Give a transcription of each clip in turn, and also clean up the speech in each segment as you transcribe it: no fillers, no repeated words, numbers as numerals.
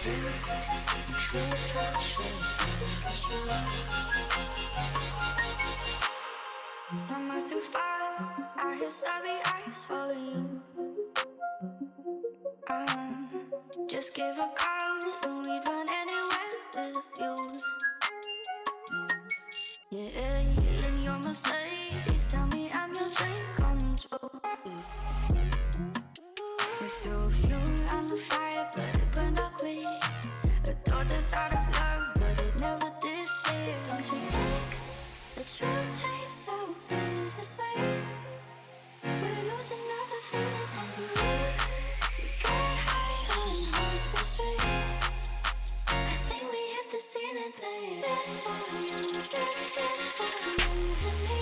Summer through fall, I hear starry eyes follow you. Just give a call and we'd run anywhere with a few. Yeah, and you're my Mercedes, tell me I'm your dream come true. We threw fuel on the fire, but it burned out quick. Adored the thought of love, but it never did stay. Don't you think the truth tastes so bittersweet? We're losing all the feeling that we need. We got high on the streets. I think we hit the ceiling, babe. Death for you, death for you and me.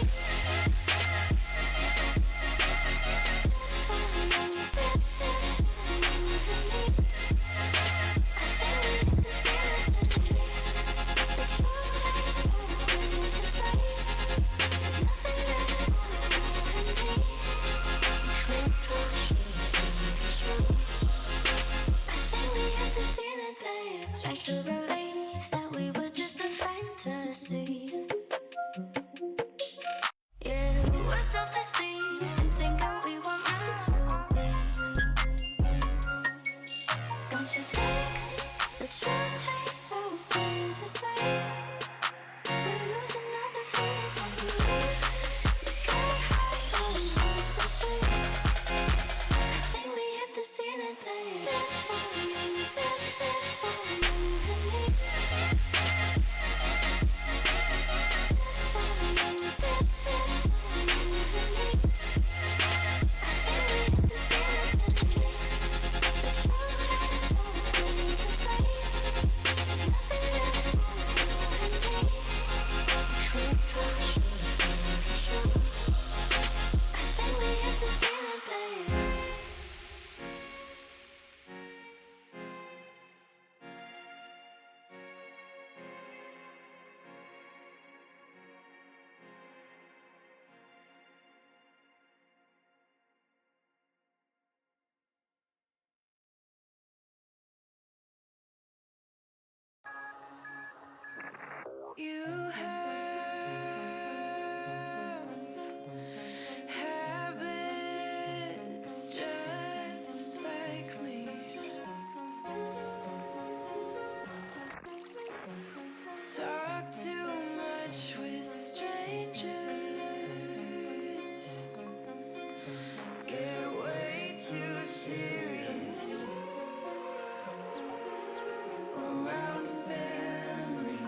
Strange to believe that we were just a fantasy. Yeah, we're self-deceived and thinking we were meant to be. Don't you think the truth tastes so bittersweet? We're losing all the feeling that we feel. We got high on the streets. I think we hit the ceiling, babe. Death for you, death for you and me. You have habits just like me. Talk too much with strangers. Get way too serious around family.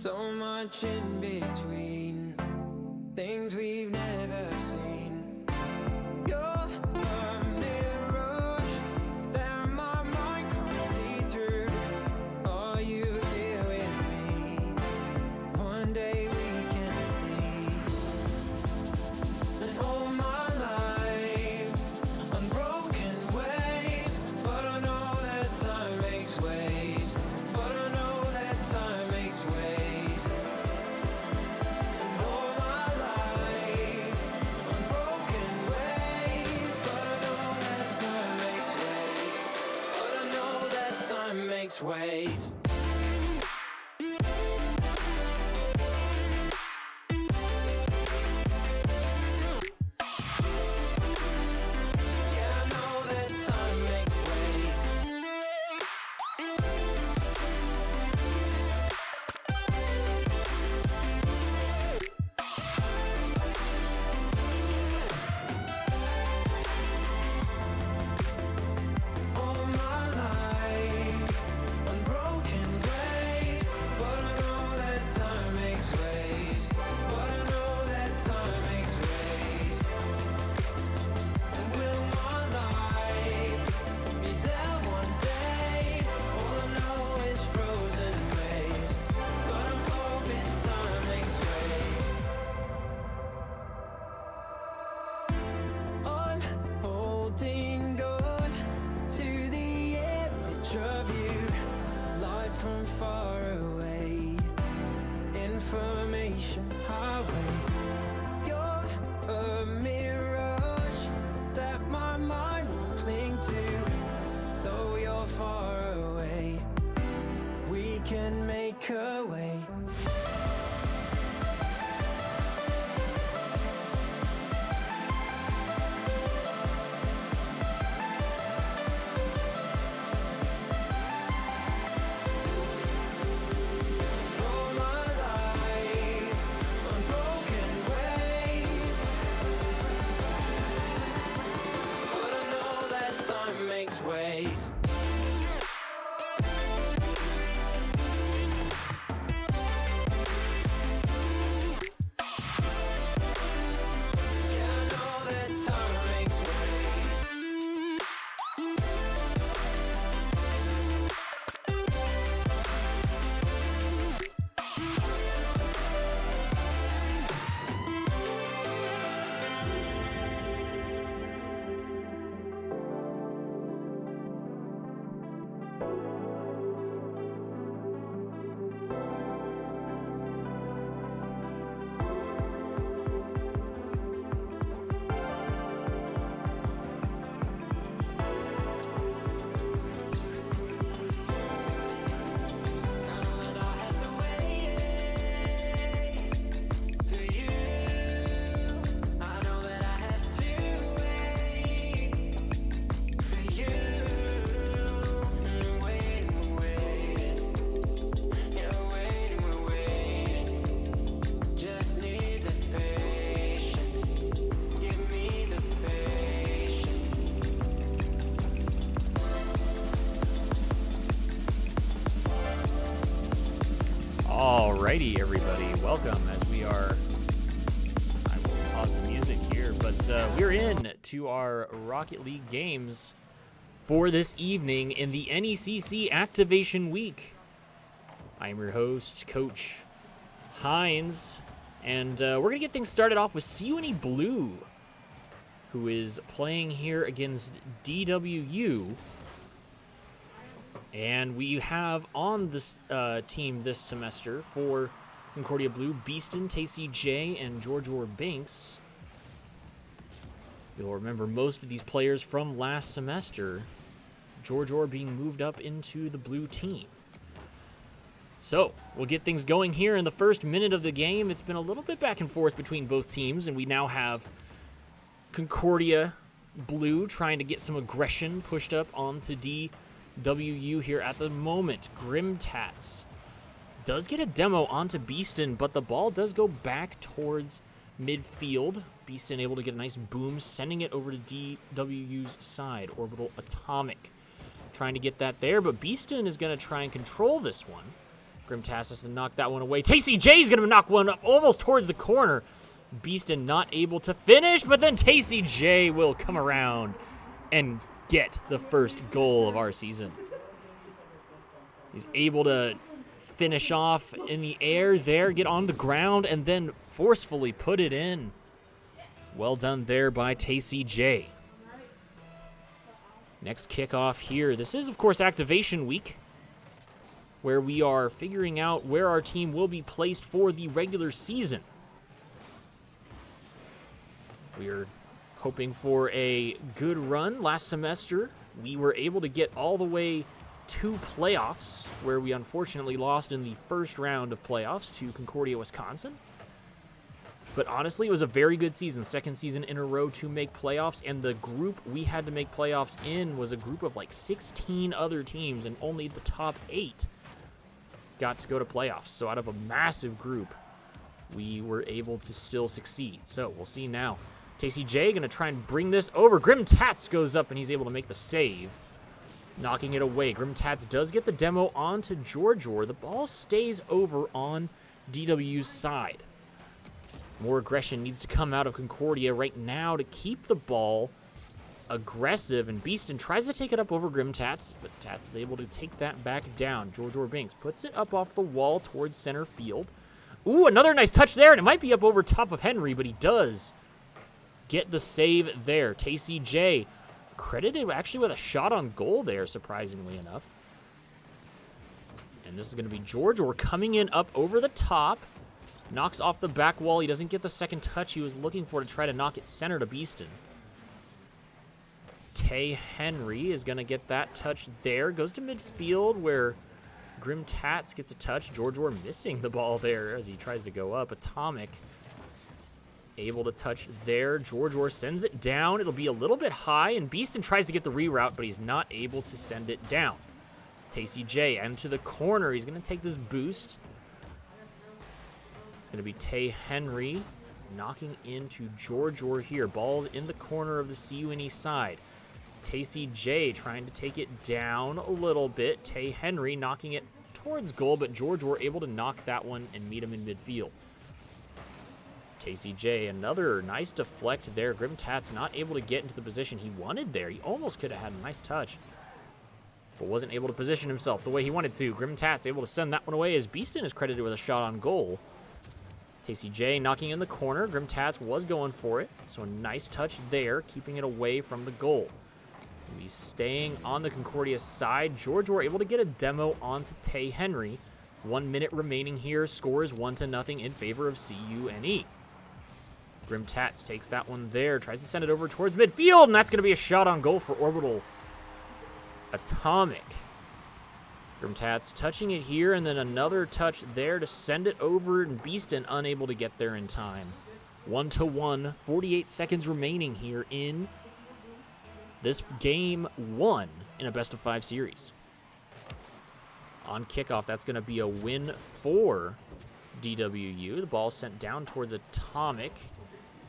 so much in between, things we've never seen. You're a mirage that my mind can't see through. Are you here with me? One day we can see. And all my life, unbroken waves, but I know that time makes ways. But I know that time makes ways. And all my life, unbroken ways, but I know that time makes ways. But I know that time makes ways. Yeah, I know that time makes ways. All my life, unbroken waves, but I know that time makes ways. But I know that time makes ways. And will my life be there one day? All I know is frozen waves, but I'm hoping time makes ways. I'm holding on to the image of you, live from far away, information highway. You're a mirage that my mind will cling to. Though you're far away, we can make a way. All my life, unbroken ways, but I know that time makes ways. Yeah, I know that time makes ways. Alrighty, everybody, welcome as we are. I will pause the music here, but we're in to our Rocket League games for this evening in the NECC Activation Week. I'm your host, Coach Hines, and we're going to get things started off with CUNY Blue, who is playing here against DWU. And we have on this team this semester for Concordia Blue, Beeston, Tacey J, and George Orr Banks. You'll remember most of these players from last semester, George Orr being moved up into the blue team. So, we'll get things going here in the first minute of the game. It's been a little bit back and forth between both teams, and we now have Concordia Blue trying to get some aggression pushed up onto DWU here at the moment. Grimtats does get a demo onto Beeston, but the ball does go back towards midfield. Beeston able to get a nice boom, sending it over to DWU's side. Orbital Atomic trying to get that there, but Beeston is going to try and control this one. Grimtass has to knock that one away. TCJ's going to knock one up almost towards the corner. Beaston not able to finish, but then TCJ will come around and get the first goal of our season. He's able to finish off in the air there, get on the ground, and then forcefully put it in. Well done there by TCJ. Next kickoff here. This is, of course, activation week, where we are figuring out where our team will be placed for the regular season. We are hoping for a good run. Last semester, we were able to get all the way to playoffs, where we unfortunately lost in the first round of playoffs to Concordia, Wisconsin. But honestly, it was a very good season. Second season in a row to make playoffs, and the group we had to make playoffs in was a group of like 16 other teams, and only the top 8 got to go to playoffs. So out of a massive group, we were able to still succeed. So we'll see now. TCJ going to try and bring this over. Grimtats goes up, and he's able to make the save, knocking it away. Grimtats does get the demo onto Georgior. The ball stays over on DW's side. More aggression needs to come out of Concordia right now to keep the ball aggressive, and Beaston tries to take it up over Grimtats, but Tats is able to take that back down. Georgior Binks puts it up off the wall towards center field. Ooh, another nice touch there, and it might be up over top of Henry, but he does get the save there. TCJ credited actually with a shot on goal there, surprisingly enough. And this is going to be Georgior coming in up over the top. Knocks off the back wall. He doesn't get the second touch he was looking for to try to knock it center to Beaston. Tay Henry is going to get that touch there. Goes to midfield where Grimtats gets a touch. Georgior missing the ball there as he tries to go up. Atomic able to touch there. Georgior sends it down. It'll be a little bit high, and Beaston tries to get the reroute, but he's not able to send it down. TCJ into the corner. He's going to take this boost. It's going to be Tay Henry knocking into Georgior here. Ball's in the corner of the CUNE side. TCJ trying to take it down a little bit. Tay Henry knocking it towards goal, but Georgior able to knock that one and meet him in midfield. TCJ, another nice deflect there. Grimtats not able to get into the position he wanted there. He almost could have had a nice touch, but wasn't able to position himself the way he wanted to. Grimtats able to send that one away as Beaston is credited with a shot on goal. TCJ knocking in the corner. Grimtats was going for it, so a nice touch there, keeping it away from the goal. He's staying on the Concordia side. Georgior able to get a demo onto Tay Henry. 1 minute remaining here. Score is 1-0 in favor of CUNE. Grimtats takes that one there. Tries to send it over towards midfield, and that's going to be a shot on goal for Orbital Atomic. Grimtats touching it here, and then another touch there to send it over, and Beaston unable to get there in time. 1-1, 48 seconds remaining here in this game 1 in a best-of-5 series. On kickoff, that's going to be a win for DWU. The ball sent down towards Atomic.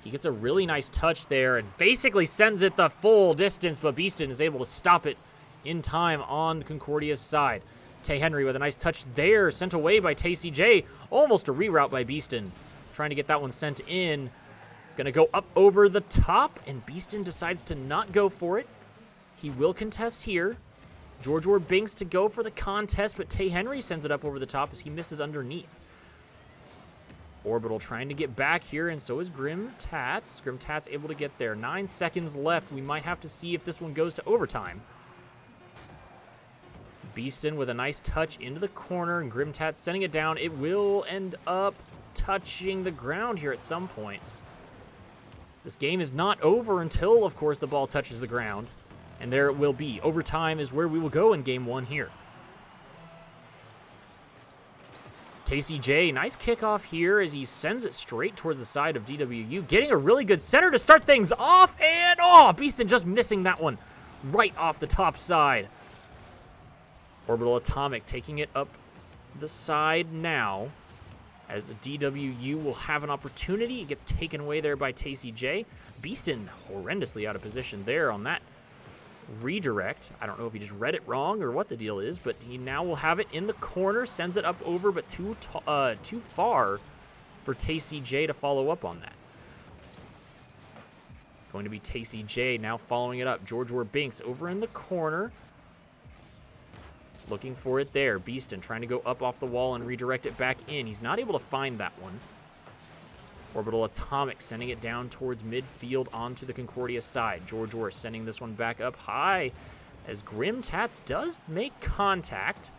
He gets a really nice touch there and basically sends it the full distance, but Beaston is able to stop it in time on Concordia's side. Tay Henry with a nice touch there, sent away by TCJ. Almost a reroute by Beaston. Trying to get that one sent in. It's going to go up over the top, and Beaston decides to not go for it. He will contest here. Georgior Binks to go for the contest, but Tay Henry sends it up over the top as he misses underneath. Orbital trying to get back here, and so is Grimtats. Grimtats able to get there. 9 seconds left. We might have to see if this one goes to overtime. Beaston with a nice touch into the corner, and Grimtats sending it down. It will end up touching the ground here at some point. This game is not over until, of course, the ball touches the ground. And there it will be. Overtime is where we will go in game 1 here. TCJ, nice kickoff here as he sends it straight towards the side of DWU. Getting a really good center to start things off. And, Beaston just missing that one right off the top side. Orbital Atomic taking it up the side now as DWU will have an opportunity. It gets taken away there by TCJ. Beaston horrendously out of position there on that redirect. I don't know if he just read it wrong or what the deal is, but he now will have it in the corner, sends it up over, but too far for TCJ to follow up on that. Going to be TCJ now following it up. George Binks over in the corner. Looking for it there. Beeston trying to go up off the wall and redirect it back in. He's not able to find that one. Orbital Atomic sending it down towards midfield onto the Concordia side. George sending this one back up high as Grim Tats does make contact.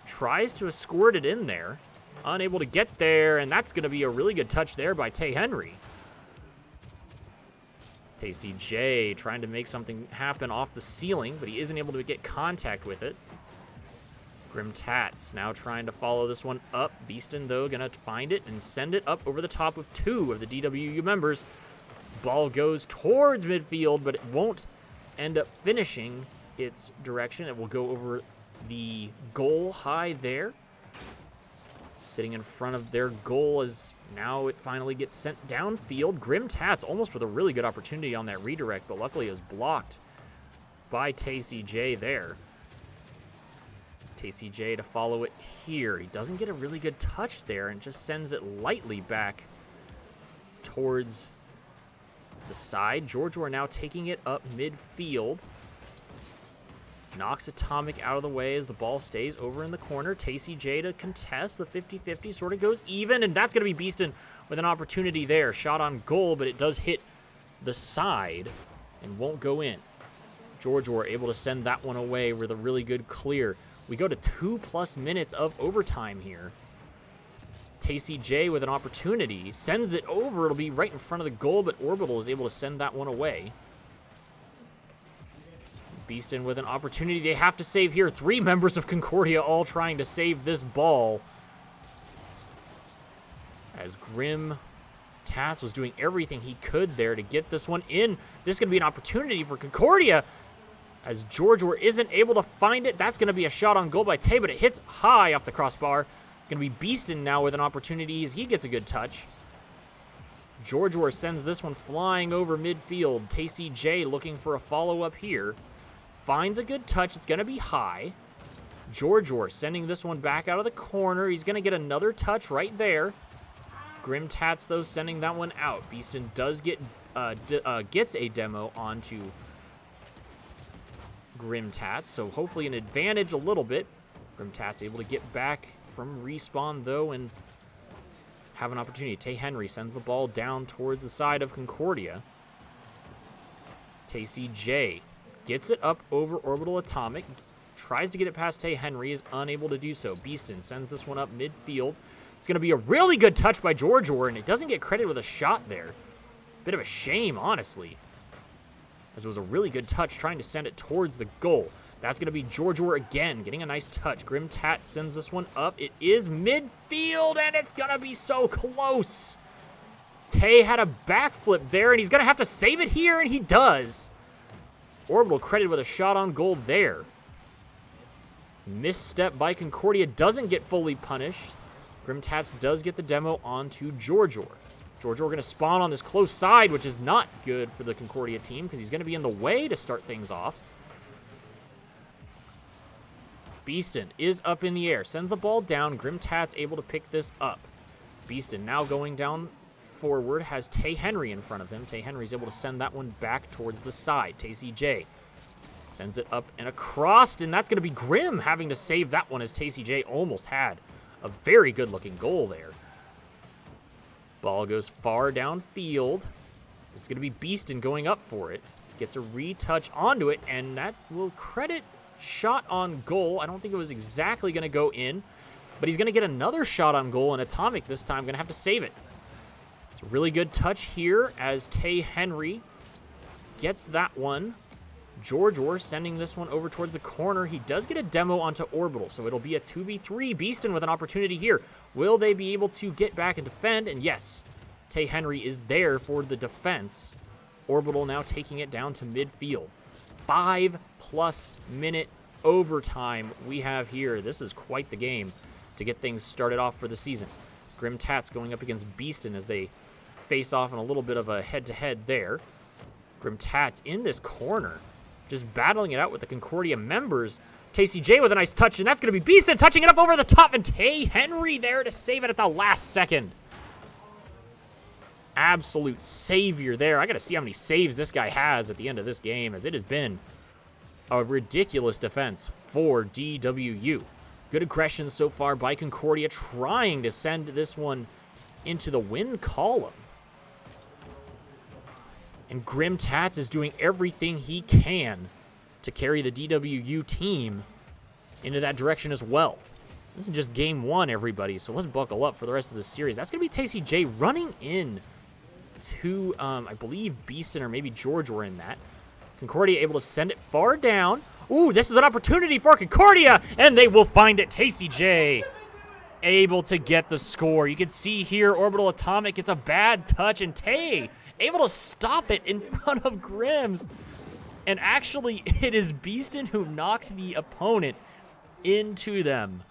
Tries to escort it in there. Unable to get there, and that's going to be a really good touch there by Tay Henry. TCJ trying to make something happen off the ceiling, but he isn't able to get contact with it. Grim Tats now trying to follow this one up. Beeston, though, going to find it and send it up over the top of two of the DWU members. Ball goes towards midfield, but it won't end up finishing its direction. It will go over the goal high there. Sitting in front of their goal as now it finally gets sent downfield. Grim Tats almost with a really good opportunity on that redirect, but luckily it was blocked by TCJ there. TCJ to follow it here. He doesn't get a really good touch there and just sends it lightly back towards the side. George now taking it up midfield. Knocks Atomic out of the way as the ball stays over in the corner. TCJ to contest. The 50-50 sort of goes even, and that's going to be Beeston with an opportunity there. Shot on goal, but it does hit the side and won't go in. George able to send that one away with a really good clear. We go to 2+ minutes of overtime here. TCJ with an opportunity. Sends it over. It'll be right in front of the goal, but Orbital is able to send that one away. Beeston with an opportunity they have to save here. 3 members of Concordia all trying to save this ball. As Grim Tats was doing everything he could there to get this one in. This is going to be an opportunity for Concordia. As George isn't able to find it, that's going to be a shot on goal by Tay, but it hits high off the crossbar. It's going to be Beeston now with an opportunity as he gets a good touch. George sends this one flying over midfield. TCJ looking for a follow-up here. Finds a good touch. It's going to be high. George sending this one back out of the corner. He's going to get another touch right there. Grim Tats, though, sending that one out. Beeston does get gets a demo onto Grim Tats, so hopefully an advantage a little bit. Grim Tats able to get back from respawn, though, and have an opportunity. Tay Henry sends the ball down towards the side of Concordia. TCJ gets it up over Orbital Atomic. Tries to get it past Tay Henry, is unable to do so. Beeston sends this one up midfield. It's going to be a really good touch by George and it doesn't get credit with a shot there. Bit of a shame, honestly, as it was a really good touch trying to send it towards the goal. That's going to be George again, getting a nice touch. Grim Tat sends this one up. It is midfield, and it's going to be so close. Tay had a backflip there, and he's going to have to save it here, and he does. Orbital credited with a shot on goal there. Misstep by Concordia doesn't get fully punished. Grim Tats does get the demo onto George. George going to spawn on this close side, which is not good for the Concordia team because he's going to be in the way to start things off. Beeston is up in the air, sends the ball down. Grim Tats able to pick this up. Beeston now going down forward, has Tay Henry in front of him. Tay Henry's able to send that one back towards the side. TCJ sends it up and across, and that's going to be Grim having to save that one as TCJ almost had a very good-looking goal there. Ball goes far downfield. This is going to be Beeston going up for it. Gets a retouch onto it, and that will credit shot on goal. I don't think it was exactly going to go in, but he's going to get another shot on goal, and Atomic this time going to have to save it. It's a really good touch here as Tay Henry gets that one. George sending this one over towards the corner. He does get a demo onto Orbital, so it'll be a 2v3. Beeston with an opportunity here. Will they be able to get back and defend? And yes, Tay Henry is there for the defense. Orbital now taking it down to midfield. 5+ minute overtime we have here. This is quite the game to get things started off for the season. Grim Tats going up against Beeston as they face off in a little bit of a head-to-head there. Grim Tats in this corner. just battling it out with the Concordia members. TCJ with a nice touch, and that's going to be Beaston touching it up over the top, and Tay Henry there to save it at the last second. Absolute savior there. I got to see how many saves this guy has at the end of this game, as it has been a ridiculous defense for DWU. Good aggression so far by Concordia, trying to send this one into the win column. And Grim Tats is doing everything he can to carry the DWU team into that direction as well. This is just game one, everybody, so let's buckle up for the rest of the series. That's going to be TCJ running in to, I believe, Beaston or maybe George were in that. Concordia able to send it far down. Ooh, this is an opportunity for Concordia, and they will find it. TCJ able to get the score. You can see here, Orbital Atomic gets a bad touch, and Tay able to stop it in front of Grims. And actually, it is Beaston who knocked the opponent into them,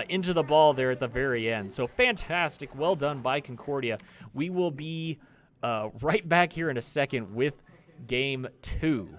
into the ball there at the very end. So fantastic. Well done by Concordia. We will be right back here in a second with game 2.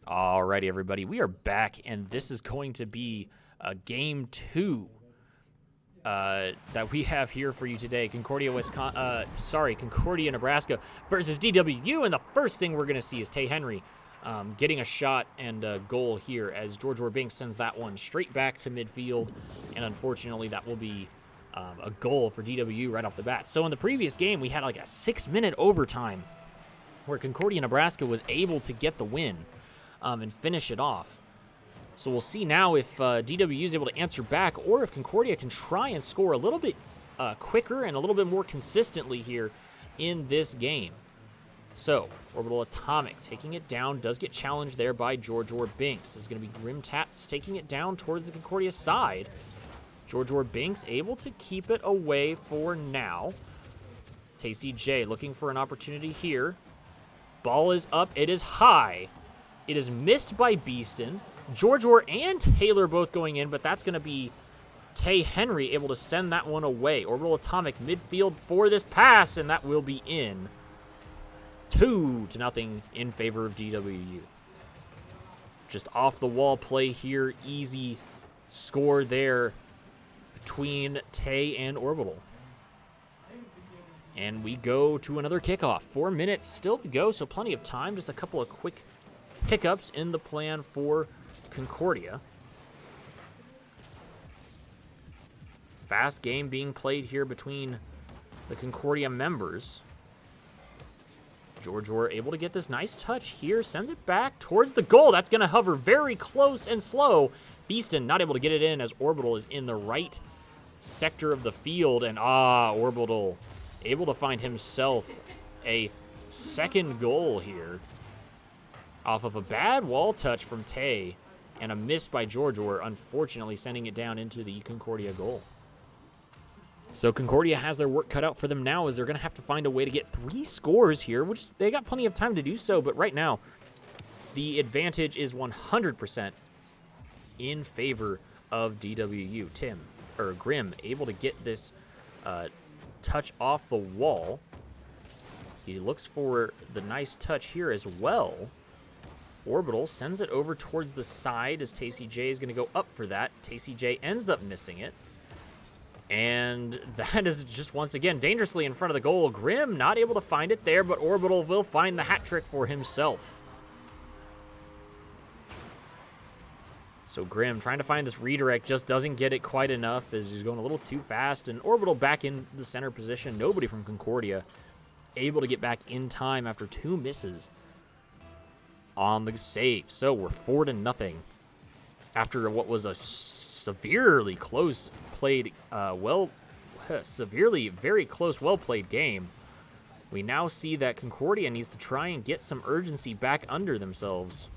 Alrighty, everybody, we are back, and this is going to be game 2 that we have here for you today. Concordia, Nebraska versus DWU, and the first thing we're going to see is Tay Henry getting a shot and a goal here as George Binks sends that one straight back to midfield, and unfortunately that will be a goal for DWU right off the bat. So in the previous game, we had like a 6-minute overtime where Concordia, Nebraska was able to get the win and finish it off. So we'll see now if DWU is able to answer back, or if Concordia can try and score a little bit quicker and a little bit more consistently here in this game. So, Orbital Atomic taking it down, does get challenged there by George Binks. This is going to be Grim Tats taking it down towards the Concordia side. George Binks able to keep it away for now. TCJ looking for an opportunity here. Ball is up, it is high. It is missed by Beaston. George and Taylor both going in, but that's going to be Tay Henry able to send that one away. Orbital Atomic midfield for this pass, and that will be in. 2-0 in favor of DWU. Just off the wall play here. Easy score there between Tay and Orbital. And we go to another kickoff. 4 minutes still to go, so plenty of time. Just a couple of quick hiccups in the plan for Concordia. Fast game being played here between the Concordia members. George able to get this nice touch here, sends it back towards the goal. That's going to hover very close and slow. Beaston not able to get it in as Orbital is in the right sector of the field, and Orbital able to find himself a second goal here off of a bad wall touch from Tay and a miss by George, unfortunately sending it down into the Concordia goal. So Concordia has their work cut out for them now, as they're going to have to find a way to get 3 scores here, which they got plenty of time to do so, but right now the advantage is 100% in favor of DWU. Grim able to get this touch off the wall. He looks for the nice touch here as well. Orbital sends it over towards the side as TCJ is going to go up for that. TCJ ends up missing it. And that is just once again dangerously in front of the goal. Grim not able to find it there, but Orbital will find the hat trick for himself. So Grim trying to find this redirect, just doesn't get it quite enough as he's going a little too fast. And Orbital back in the center position. Nobody from Concordia able to get back in time after 2 misses on the save. So we're 4-0 after what was a severely close played, very close, well-played game. We now see that Concordia needs to try and get some urgency back under themselves.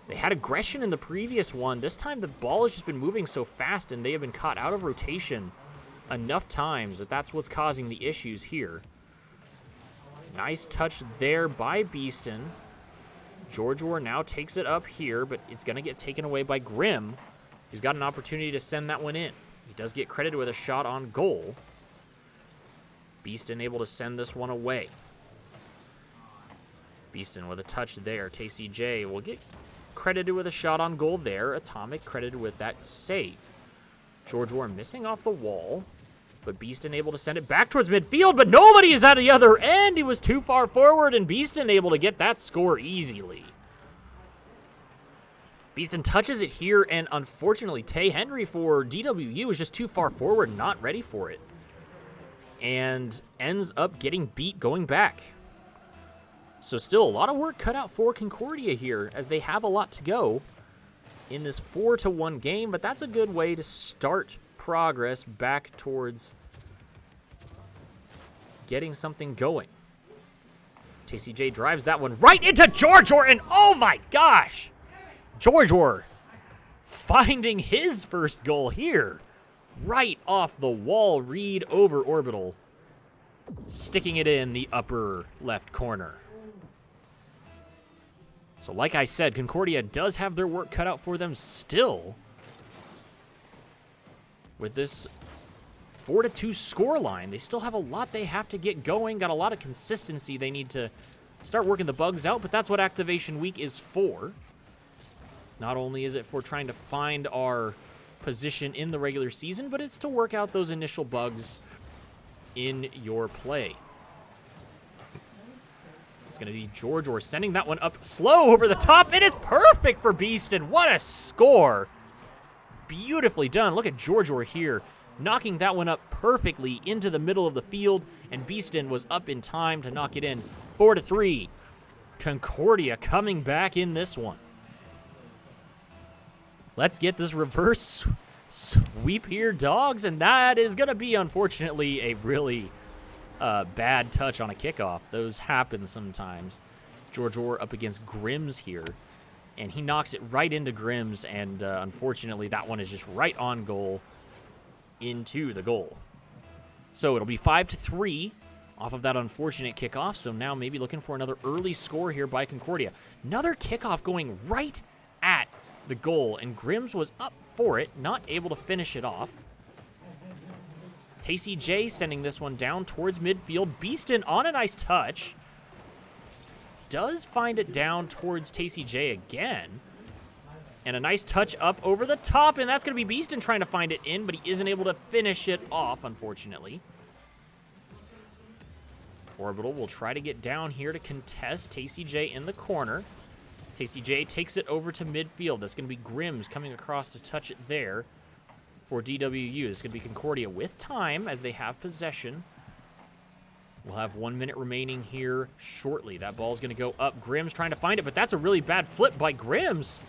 They had aggression in the previous one. This time the ball has just been moving so fast and they have been caught out of rotation enough times that that's what's causing the issues here. Nice touch there by Beeston. George Orr now takes it up here, but it's going to get taken away by Grim. He's got an opportunity to send that one in. He does get credited with a shot on goal. Beeston able to send this one away. Beeston with a touch there. TCJ will get credited with a shot on goal there. Atomic credited with that save. George Orr missing off the wall, but Beeston able to send it back towards midfield, but nobody is at the other end. He was too far forward, and Beeston able to get that score easily. Beeston touches it here, and unfortunately, Tay Henry for DWU is just too far forward, not ready for it, and ends up getting beat going back. So still a lot of work cut out for Concordia here, as they have a lot to go in this 4-1 game, but that's a good way to start progress back towards getting something going. TCJ drives that one right into George Orr, and oh my gosh! George Orr finding his first goal here. Right off the wall, read over Orbital. Sticking it in the upper left corner. So like I said, Concordia does have their work cut out for them still. With this 4-2 scoreline, they still have a lot they have to get going. Got a lot of consistency they need to start working the bugs out, but that's what Activation Week is for. Not only is it for trying to find our position in the regular season, but it's to work out those initial bugs in your play. It's going to be George Orr sending that one up slow over the top. It is perfect for Beeston. What a score. Beautifully done. Look at George Orr here, knocking that one up perfectly into the middle of the field, and Beeston was up in time to knock it in. 4-3. Concordia coming back in this one. Let's get this reverse sweep here, dogs, and that is going to be, unfortunately, a really bad touch on a kickoff. Those happen sometimes. George Orr up against Grims here, and he knocks it right into Grims, and unfortunately, that one is just right on goal into the goal. So it'll be 5-3 off of that unfortunate kickoff, so now maybe looking for another early score here by Concordia. Another kickoff going right at the goal, and Grims was up for it, not able to finish it off. TCJ sending this one down towards midfield. Beeston on a nice touch. Does find it down towards TCJ again. And a nice touch up over the top, and that's going to be Beeston trying to find it in, but he isn't able to finish it off, unfortunately. Orbital will try to get down here to contest TCJ in the corner. TCJ takes it over to midfield. That's going to be Grims coming across to touch it there for DWU. It's going to be Concordia with time as they have possession. We'll have 1 minute remaining here shortly. That ball's going to go up. Grims trying to find it, but that's a really bad flip by Grims.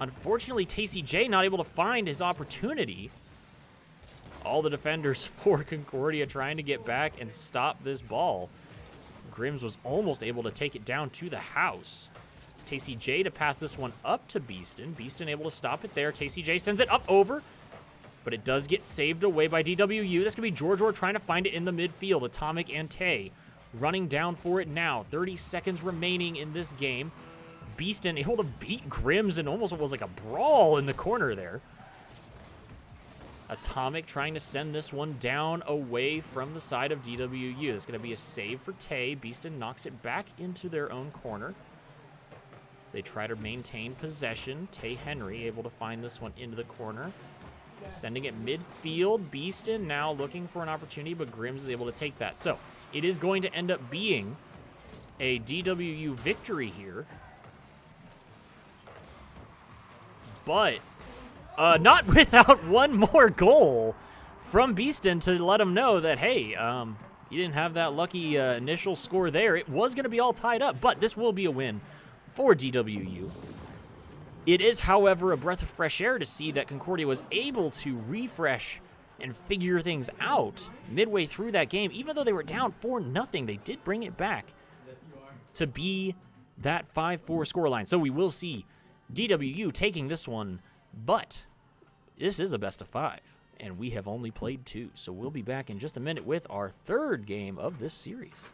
Unfortunately, TCJ not able to find his opportunity. All the defenders for Concordia trying to get back and stop this ball. Grims was almost able to take it down to the house. TCJ to pass this one up to Beeston. Beeston able to stop it there. TCJ sends it up over, but it does get saved away by DWU. That's going to be George Orr trying to find it in the midfield. Atomic and Tay running down for it now. 30 seconds remaining in this game. Beeston able to beat Grims, and almost it was like a brawl in the corner there. Atomic trying to send this one down away from the side of DWU. It's going to be a save for Tay. Beeston knocks it back into their own corner. They try to maintain possession. Tay Henry able to find this one into the corner. Sending it midfield. Beeston now looking for an opportunity, but Grims is able to take that. So it is going to end up being a DWU victory here. But not without one more goal from Beeston to let him know that, hey, you didn't have that lucky initial score there. It was going to be all tied up, but this will be a win for DWU. It is, however, a breath of fresh air to see that Concordia was able to refresh and figure things out midway through that game. Even though they were down 4-0, they did bring it back to be that 5-4 scoreline. So we will see DWU taking this one, but this is a best of 5, and we have only played 2. So we'll be back in just a minute with our third game of this series.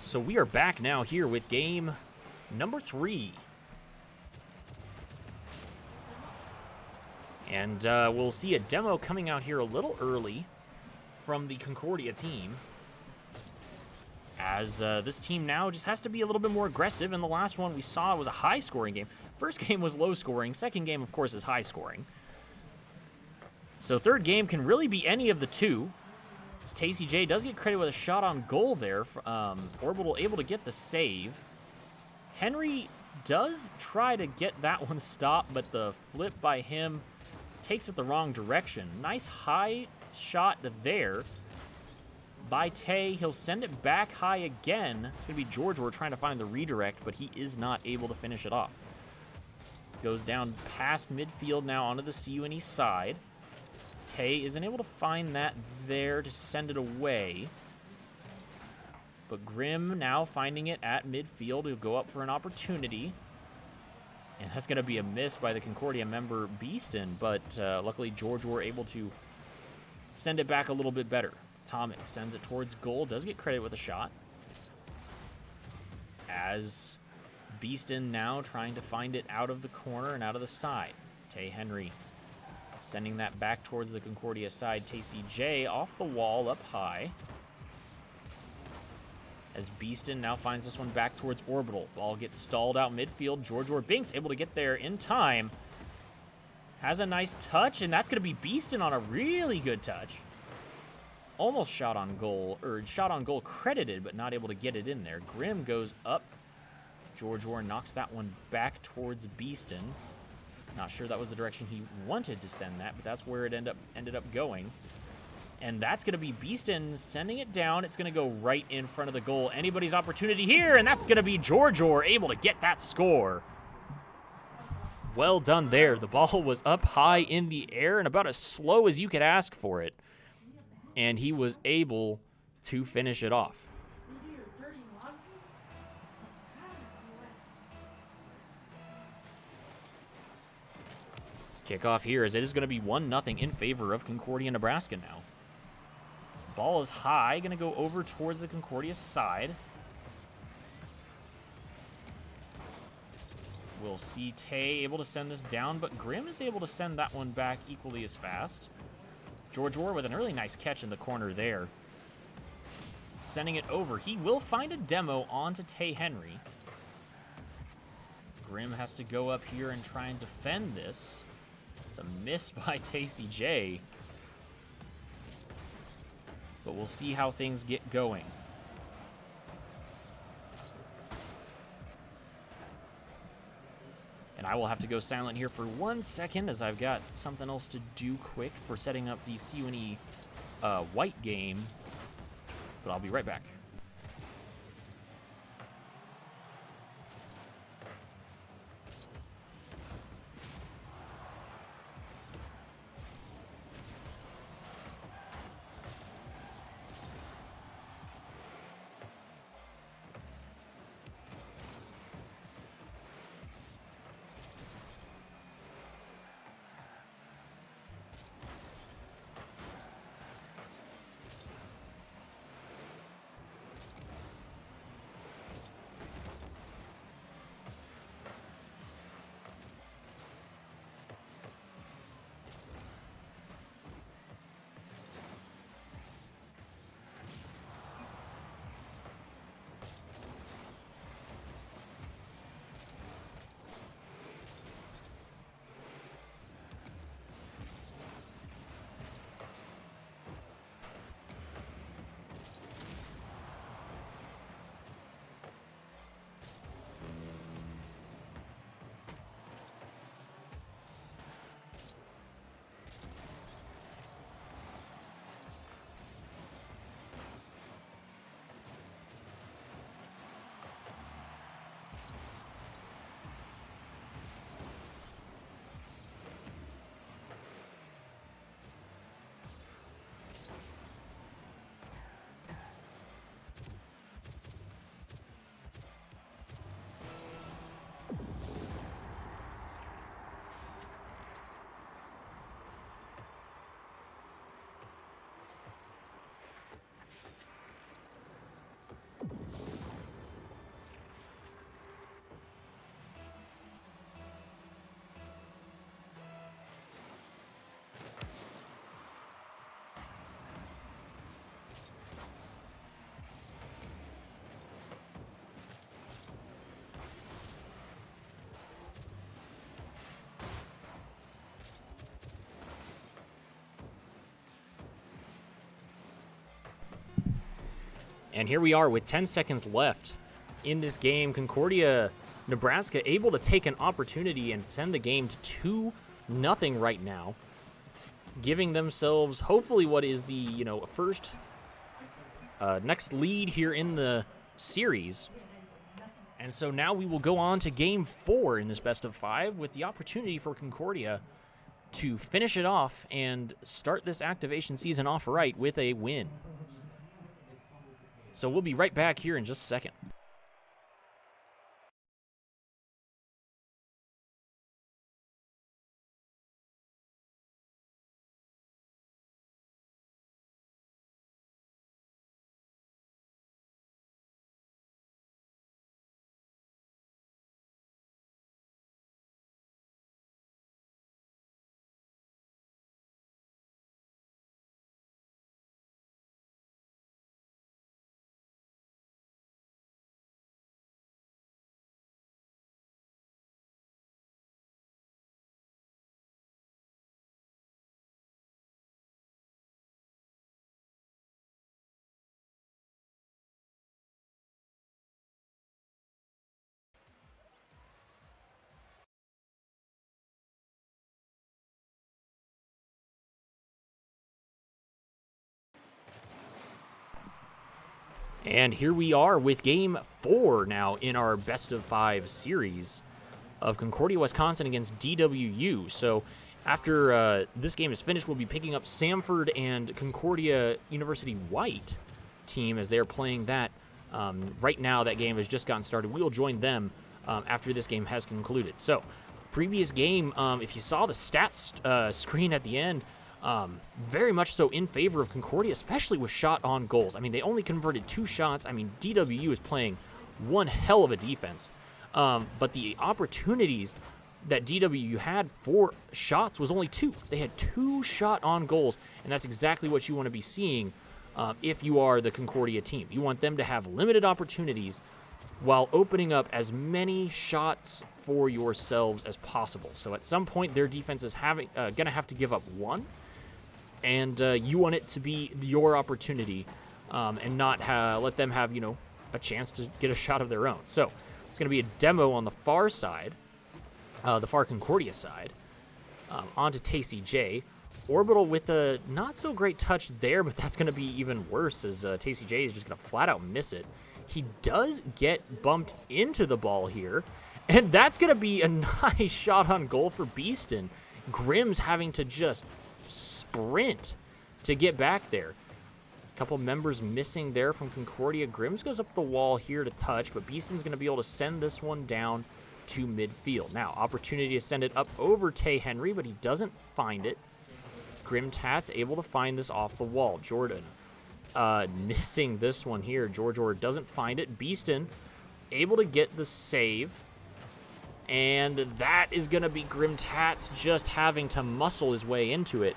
So we are back now here with game number 3. And we'll see a demo coming out here a little early from the Concordia team, as this team now just has to be a little bit more aggressive. And the last one we saw was a high-scoring game. First game was low-scoring. Second game, of course, is high-scoring. So third game can really be any of the two. Tacy J does get credit with a shot on goal there. Orbital able to get the save. Henry does try to get that one stopped, but the flip by him takes it the wrong direction. Nice high shot there by Tay. He'll send it back high again. It's going to be George. We're trying to find the redirect, but he is not able to finish it off. Goes down past midfield now onto the CUNE side. Tay isn't able to find that there to send it away. But Grimm now finding it at midfield. He'll go up for an opportunity. And that's going to be a miss by the Concordia member Beeston. But luckily George were able to send it back a little bit better. Tomic sends it towards goal. Does get credit with a shot. As Beeston now trying to find it out of the corner and out of the side. Tay Henry sending that back towards the Concordia side. Tacy J off the wall up high. As Beeston now finds this one back towards Orbital. Ball gets stalled out midfield. George Binks able to get there in time. Has a nice touch, and that's going to be Beeston on a really good touch. Almost shot on goal, or shot on goal credited, but not able to get it in there. Grimm goes up. George knocks that one back towards Beeston. Not sure that was the direction he wanted to send that, but that's where it ended up going. And that's going to be Beeston sending it down. It's going to go right in front of the goal. Anybody's opportunity here, and that's going to be George able to get that score. Well done there. The ball was up high in the air and about as slow as you could ask for it. And he was able to finish it off. Kickoff here, as it is going to be 1-0 in favor of Concordia, Nebraska now. Ball is high, going to go over towards the Concordia side. We'll see Tay able to send this down, but Grimm is able to send that one back equally as fast. George with an really nice catch in the corner there. Sending it over. He will find a demo onto Tay Henry. Grim has to go up here and try and defend this. It's a miss by Tacy J. But we'll see how things get going. And I will have to go silent here for 1 second as I've got something else to do quick for setting up the CUNE white game. But I'll be right back. And here we are with 10 seconds left in this game. Concordia, Nebraska able to take an opportunity and send the game to 2-0 right now, giving themselves hopefully what is the, first next lead here in the series. And so now we will go on to game 4 in this best of 5 with the opportunity for Concordia to finish it off and start this activation season off right with a win. So we'll be right back here in just a second. And here we are with game 4 now in our best of 5 series of Concordia, Wisconsin against DWU. So after this game is finished, we'll be picking up Samford and Concordia University White team as they're playing that. Right now, that game has just gotten started. We will join them after this game has concluded. So previous game, if you saw the stats screen at the end, very much so in favor of Concordia, especially with shot on goals. I mean, they only converted 2 shots. I mean, DWU is playing one hell of a defense. But the opportunities that DWU had for shots was only 2. They had 2 shot on goals, and that's exactly what you want to be seeing if you are the Concordia team. You want them to have limited opportunities while opening up as many shots for yourselves as possible. So at some point, their defense is going to have to give up one, and you want it to be your opportunity and not let them have, a chance to get a shot of their own. So it's going to be a demo on the far side, the far Concordia side, onto TCJ. Orbital with a not-so-great touch there, but that's going to be even worse as TCJ is just going to flat-out miss it. He does get bumped into the ball here, and that's going to be a nice shot on goal for Beeston. Grimm's having to just sprint to get back there. A couple members missing there from Concordia. Grimm's goes up the wall here to touch, but Beeston's going to be able to send this one down to midfield. Now, opportunity to send it up over Tay Henry, but he doesn't find it. Grim Tats able to find this off the wall. Jordan missing this one here. George Orr doesn't find it. Beeston able to get the save. And that is going to be Grim Tats just having to muscle his way into it.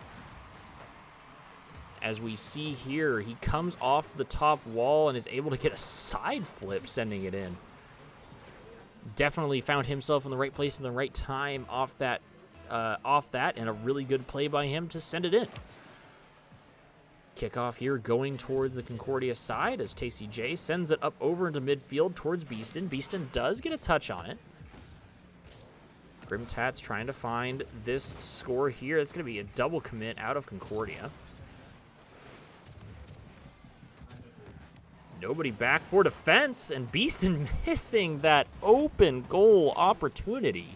As we see here, he comes off the top wall and is able to get a side flip sending it in. Definitely found himself in the right place in the right time off that, and a really good play by him to send it in. Kickoff here going towards the Concordia side as TCJ sends it up over into midfield towards Beeston. Beeston does get a touch on it. Grim Tats trying to find this score here. It's going to be a double commit out of Concordia. Nobody back for defense, and Beeston missing that open goal opportunity.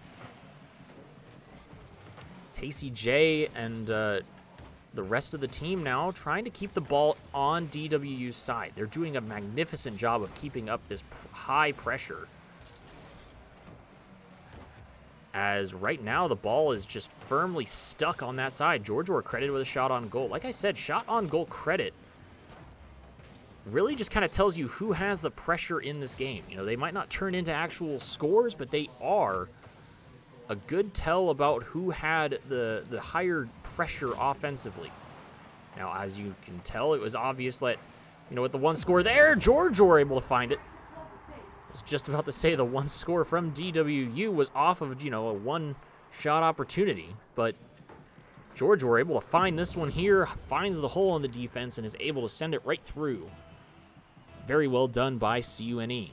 TCJ and the rest of the team now trying to keep the ball on DWU's side. They're doing a magnificent job of keeping up this high pressure. As right now the ball is just firmly stuck on that side. George Orr credited with a shot on goal. Like I said, shot on goal credit really just kind of tells you who has the pressure in this game. They might not turn into actual scores, but they are a good tell about who had the higher pressure offensively. Now, as you can tell, it was obvious that, with the one score there, George were able to find it. I was just about to say the one score from DWU was off of, a one-shot opportunity, but George were able to find this one here, finds the hole in the defense, and is able to send it right through. Very well done by CUNE.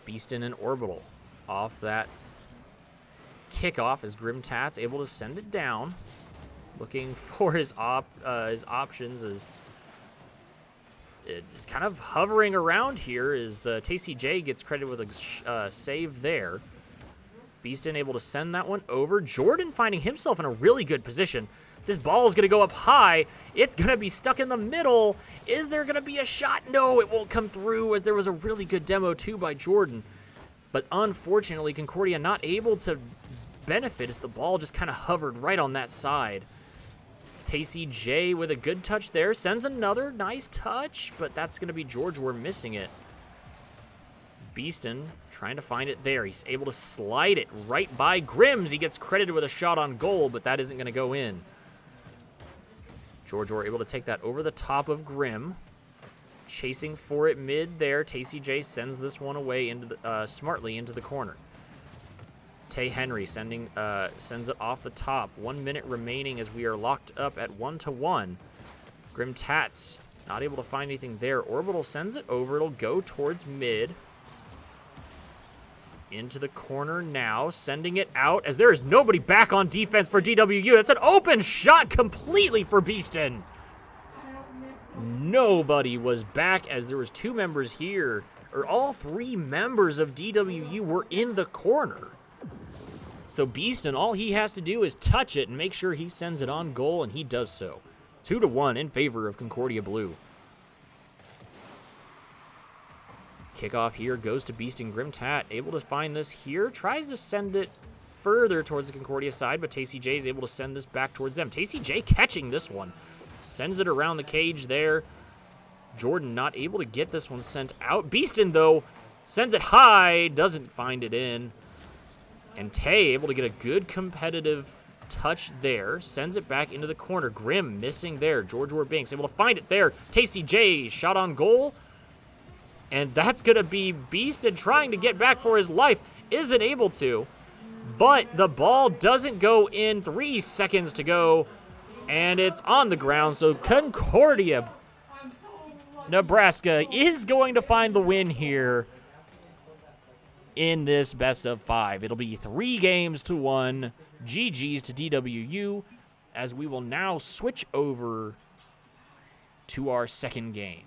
Beeston and Orbital off that kickoff as Grim Tats able to send it down. Looking for his options as it's kind of hovering around here as TCJ gets credit with a save there. Beeston able to send that one over. Jordan finding himself in a really good position. This ball is going to go up high. It's going to be stuck in the middle. Is there going to be a shot? No, it won't come through, as there was a really good demo too by Jordan. But unfortunately, Concordia not able to benefit as the ball just kind of hovered right on that side. TCJ with a good touch there. Sends another nice touch, but that's going to be George. We're missing it. Beeston trying to find it there. He's able to slide it right by Grims. He gets credited with a shot on goal, but that isn't going to go in. George were able to take that over the top of Grim. Chasing for it mid there. TCJ sends this one away into the, smartly into the corner. Tay Henry sends it off the top. 1 minute remaining as we are locked up at 1-1. Grim Tats not able to find anything there. Orbital sends it over. It'll go towards mid. Into the corner now, sending it out as there is nobody back on defense for DWU. That's an open shot completely for Beeston. Nobody was back as there was two members here, or all three members of DWU were in the corner. So Beeston, all he has to do is touch it and make sure he sends it on goal, and he does so. 2-1 in favor of Concordia Blue. Kickoff here goes to Beeston. Grim Tat able to find this here. Tries to send it further towards the Concordia side, but TCJ is able to send this back towards them. TCJ catching this one. Sends it around the cage there. Jordan not able to get this one sent out. Beeston, though, sends it high. Doesn't find it in. And Tay able to get a good competitive touch there. Sends it back into the corner. Grimm missing there. George Binks able to find it there. Tacey J shot on goal. And that's going to be Beaston trying to get back for his life. Isn't able to. But the ball doesn't go in. 3 seconds to go. And it's on the ground. So Concordia, Nebraska is going to find the win here in this best of 5. It'll be 3-1. GG's to DWU, as we will now switch over to our second game.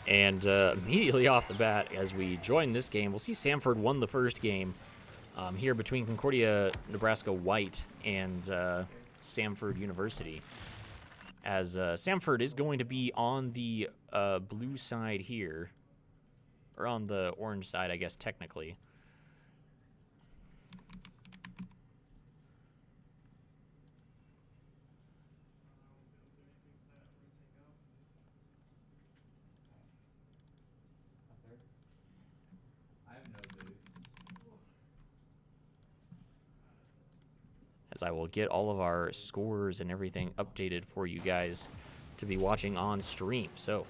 And immediately off the bat, as we join this game, we'll see Samford won the first game here between Concordia, Nebraska White, and Samford University. As Samford is going to be on the blue side here, or on the orange side, I guess, technically. As I will get all of our scores and everything updated for you guys to be watching on stream. So,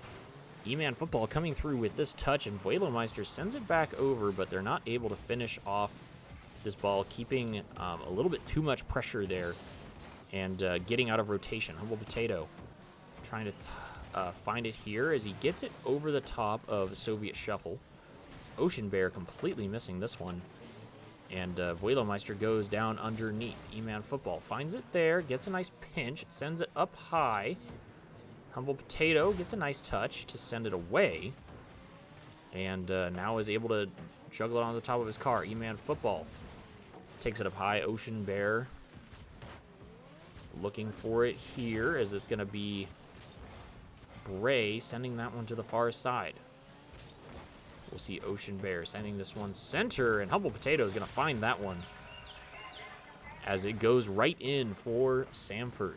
E-Man Football coming through with this touch, and Vuelomeister sends it back over, but they're not able to finish off this ball, keeping a little bit too much pressure there and getting out of rotation. Humble Potato trying to find it here as he gets it over the top of Soviet Shuffle. Ocean Bear completely missing this one. And Vuelomeister goes down underneath. E-Man Football finds it there, gets a nice pinch, sends it up high. Humble Potato gets a nice touch to send it away. And now is able to juggle it on the top of his car. E-Man Football takes it up high. Ocean Bear looking for it here, as it's going to be Bray sending that one to the far side. We'll see Ocean Bear sending this one center, and Humble Potato is going to find that one as it goes right in for Samford.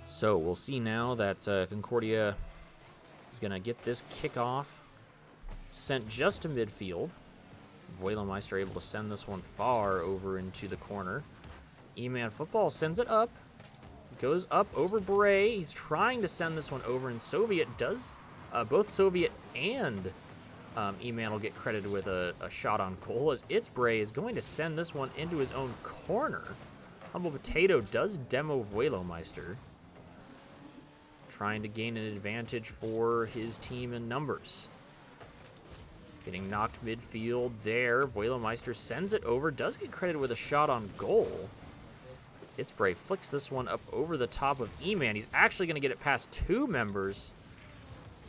So we'll see now that Concordia is going to get this kickoff sent just to midfield. Vuelomeister able to send this one far over into the corner. E-Man Football sends it up. Goes up over Bray. He's trying to send this one over, and Soviet does. Both Soviet and E-Man will get credited with a shot on goal, as It's Bray is going to send this one into his own corner. Humble Potato does demo Vuelomeister, trying to gain an advantage for his team in numbers. Getting knocked midfield there. Vuelomeister sends it over. Does get credited with a shot on goal. It's Bray flicks this one up over the top of E-Man. He's actually going to get it past 2 members.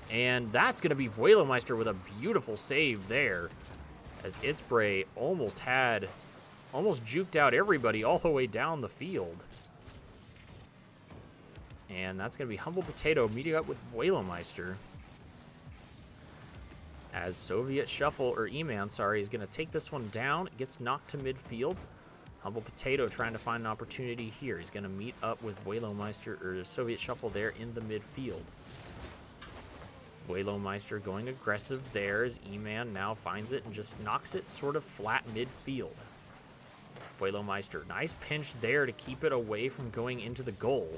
And that's going to be Vuelomeister with a beautiful save there, as It's Bray almost juked out everybody all the way down the field. And that's going to be Humble Potato meeting up with Vuelomeister, as Soviet Shuffle, or E-Man, sorry, is going to take this one down. It gets knocked to midfield. Humble Potato trying to find an opportunity here. He's going to meet up with Vuelomeister, or Soviet Shuffle there in the midfield. Meister going aggressive there as E-Man now finds it and just knocks it sort of flat midfield. Meister, nice pinch there to keep it away from going into the goal.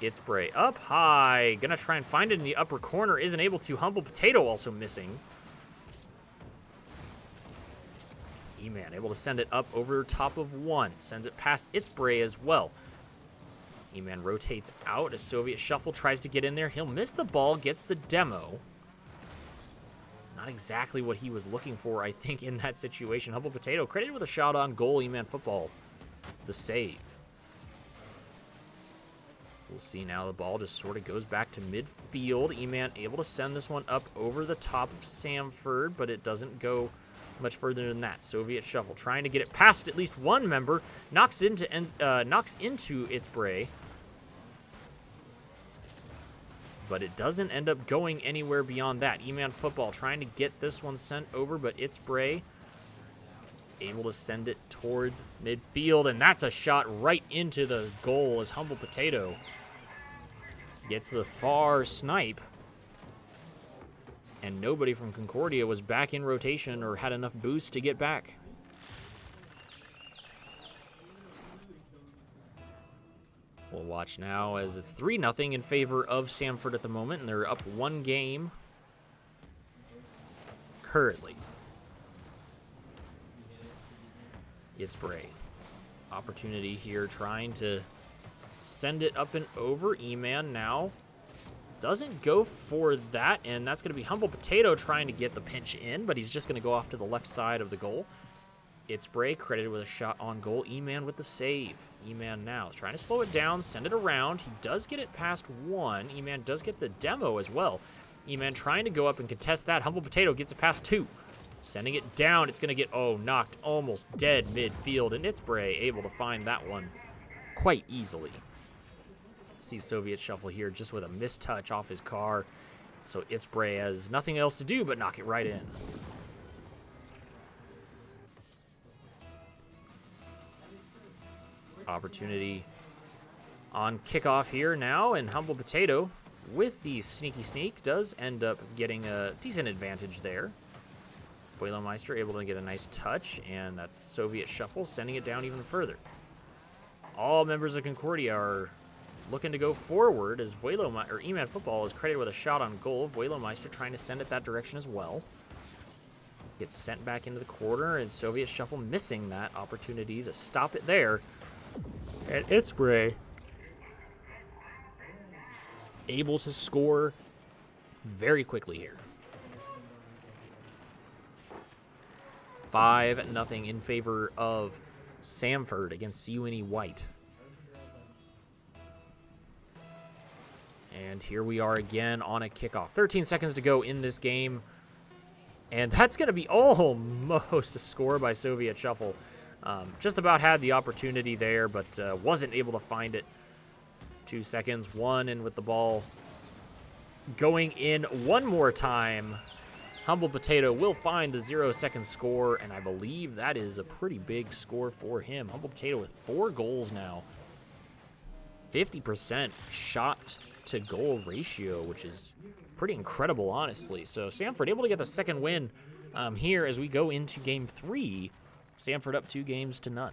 Itzbray up high, gonna try and find it in the upper corner, isn't able to. Humble Potato also missing. E-Man able to send it up over top of one, sends it past Itzbray as well. E-Man rotates out as Soviet Shuffle tries to get in there. He'll miss the ball, gets the demo. Not exactly what he was looking for, I think, in that situation. Humble Potato credited with a shot on goal. E-Man Football, the save. We'll see now the ball just sort of goes back to midfield. E-Man able to send this one up over the top of Samford, but it doesn't go much further than that. Soviet Shuffle trying to get it past at least one member. Knocks into Itzbray. But it doesn't end up going anywhere beyond that. E-Man Football trying to get this one sent over, but Itzbray able to send it towards midfield, and that's a shot right into the goal as Humble Potato gets the far snipe. And nobody from Concordia was back in rotation or had enough boost to get back. We'll watch now as it's 3-0 in favor of Samford at the moment, and they're up one game currently. Itzbray. Opportunity here trying to send it up and over. E-Man now doesn't go for that, and that's going to be Humble Potato trying to get the pinch in, but he's just going to go off to the left side of the goal. Itzbray credited with a shot on goal. E-Man with the save. E-Man now trying to slow it down, send it around. He does get it past one. E-Man does get the demo as well. E-Man trying to go up and contest that. Humble Potato gets it past two. Sending it down. It's going to get, knocked almost dead midfield. And Itzbray able to find that one quite easily. See Soviet Shuffle here just with a mistouch off his car. So Itzbray has nothing else to do but knock it right in. Opportunity on kickoff here now, and Humble Potato with the sneaky sneak does end up getting a decent advantage there. Meister able to get a nice touch, and that's Soviet Shuffle sending it down even further. All members of Concordia are looking to go forward as E-Man Football is credited with a shot on goal. Meister trying to send it that direction as well. Gets sent back into the corner, and Soviet Shuffle missing that opportunity to stop it there. And Itzbray able to score very quickly here. 5-0 in favor of Samford against CUNY White. And here we are again on a kickoff. 13 seconds to go in this game. And that's going to be almost a score by Soviet Shuffle. Just about had the opportunity there, but wasn't able to find it. 2 seconds, one, and with the ball going in one more time, Humble Potato will find the 0-second score, and I believe that is a pretty big score for him. Humble Potato with 4 goals now. 50% shot to goal ratio, which is pretty incredible, honestly. So Samford able to get the second win here as we go into Game 3. Samford up 2-0.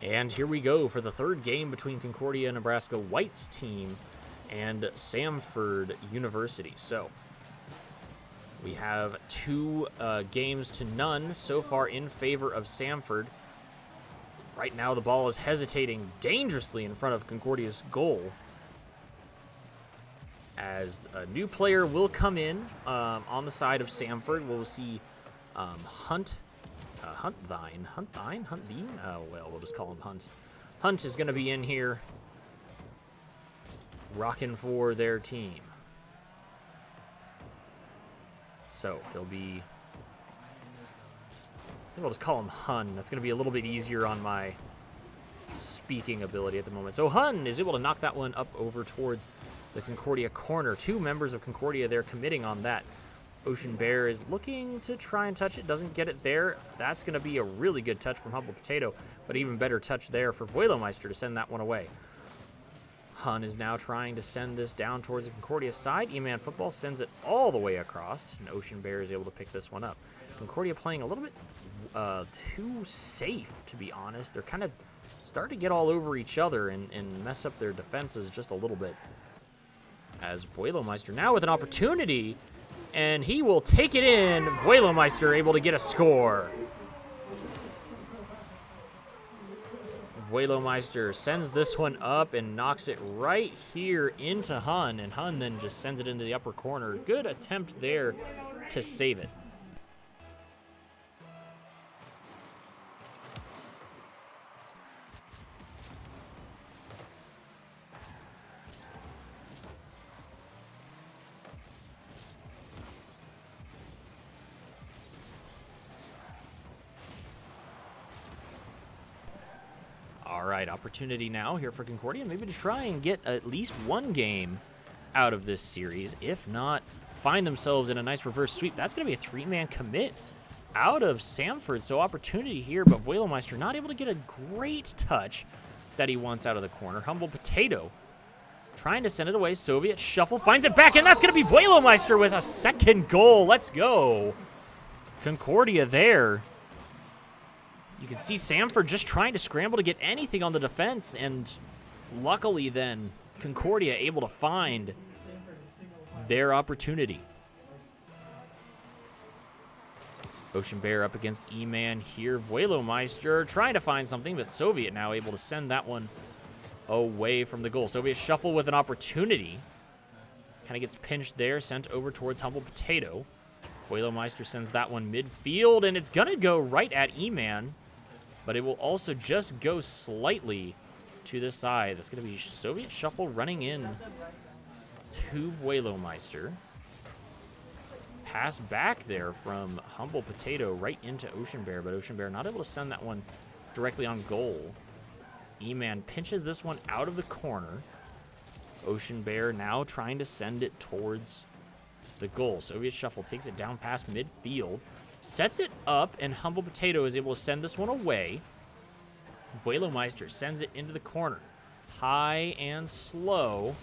And here we go for the third game between Concordia Nebraska White's team and Samford University. So we have 2 games to none so far in favor of Samford. Right now the ball is hesitating dangerously in front of Concordia's goal, as a new player will come in on the side of Samford. We'll see Hunt Thine? Oh, well, we'll just call him Hunt. Hunt is going to be in here rocking for their team. So he'll be, I think I'll just call him Hun. That's going to be a little bit easier on my speaking ability at the moment. So Hun is able to knock that one up over towards the Concordia corner. 2 members of Concordia there committing on that. Ocean Bear is looking to try and touch it, doesn't get it there. That's going to be a really good touch from Humble Potato, but even better touch there for Voilemeister to send that one away. Hun is now trying to send this down towards the Concordia side. E-Man Football sends it all the way across, and Ocean Bear is able to pick this one up. Concordia playing a little bit too safe, to be honest. They're kind of starting to get all over each other and mess up their defenses just a little bit. As Voilemeister now with an opportunity, and he will take it in. Voilemeister able to get a score. Voilemeister sends this one up and knocks it right here into Hun, and Hun then just sends it into the upper corner. Good attempt there to save it. All right, opportunity now here for Concordia, maybe to try and get at least one game out of this series. If not, find themselves in a nice reverse sweep. That's going to be a 3-man commit out of Samford. So opportunity here, but Voilemeister not able to get a great touch that he wants out of the corner. Humble Potato trying to send it away. Soviet shuffle, finds it back, and that's going to be Voilemeister with a second goal. Let's go. Concordia there. You can see Samford just trying to scramble to get anything on the defense, and luckily then Concordia able to find their opportunity. Ocean Bear up against E-Man here. Voilemeister trying to find something, but Soviet now able to send that one away from the goal. Soviet shuffle with an opportunity. Kind of gets pinched there, sent over towards Humble Potato. Voilemeister sends that one midfield, and it's going to go right at E-Man, but it will also just go slightly to the side. That's going to be Soviet shuffle running in to Voilemeister. Pass back there from Humble Potato right into Ocean Bear, but Ocean Bear not able to send that one directly on goal. E-Man pinches this one out of the corner. Ocean Bear now trying to send it towards the goal. Soviet shuffle takes it down past midfield, sets it up, and Humble Potato is able to send this one away. Voilemeister sends it into the corner, high and slow,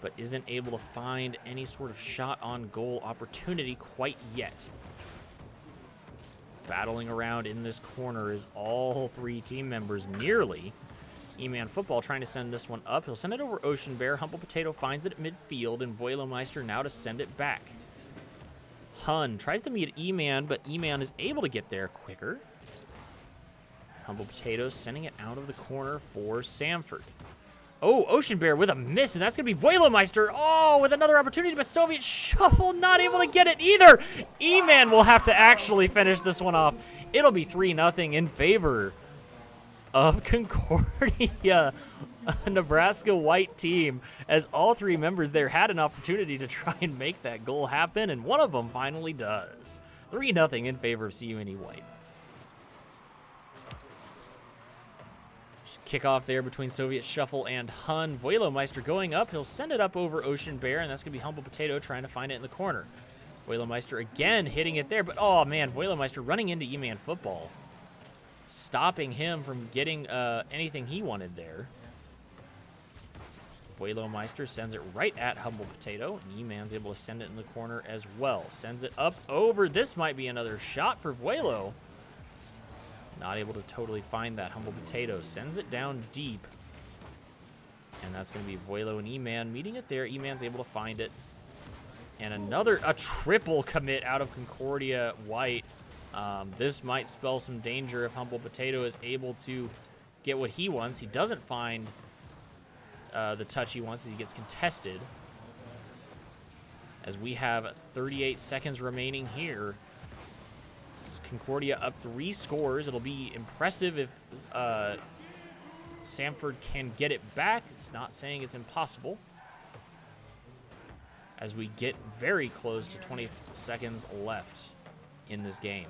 but isn't able to find any sort of shot on goal opportunity quite yet. Battling around in this corner is all 3 team members nearly. E-Man Football trying to send this one up. He'll send it over Ocean Bear. Humble Potato finds it at midfield, and Voilemeister now to send it back. Hun tries to meet E-Man, but E-Man is able to get there quicker. Humble Potato sending it out of the corner for Samford. Oh, Ocean Bear with a miss, and that's going to be Voilemeister. Oh, with another opportunity, but Soviet shuffle not able to get it either. E-Man will have to actually finish this one off. It'll be 3-0 in favor of Concordia, a Nebraska White team, as all 3 members there had an opportunity to try and make that goal happen, and one of them finally does. 3-0 in favor of CUNY White. Kickoff there between Soviet Shuffle and Hun. Voilemeister going up. He'll send it up over Ocean Bear, and that's going to be Humble Potato trying to find it in the corner. Voilemeister again hitting it there, but oh man, Voilemeister running into E-Man Football, stopping him from getting anything he wanted there. Voilemeister sends it right at Humble Potato, and E-Man's able to send it in the corner as well. Sends it up over. This might be another shot for Voilo. Not able to totally find that. Humble Potato sends it down deep. And that's going to be Voilo and E-Man meeting it there. E-Man's able to find it. And a triple commit out of Concordia White. This might spell some danger if Humble Potato is able to get what he wants. He doesn't find the touch he wants as he gets contested. As we have 38 seconds remaining here. Concordia up 3 scores. It'll be impressive if Samford can get it back. It's not saying it's impossible. As we get very close to 20 seconds left in this game.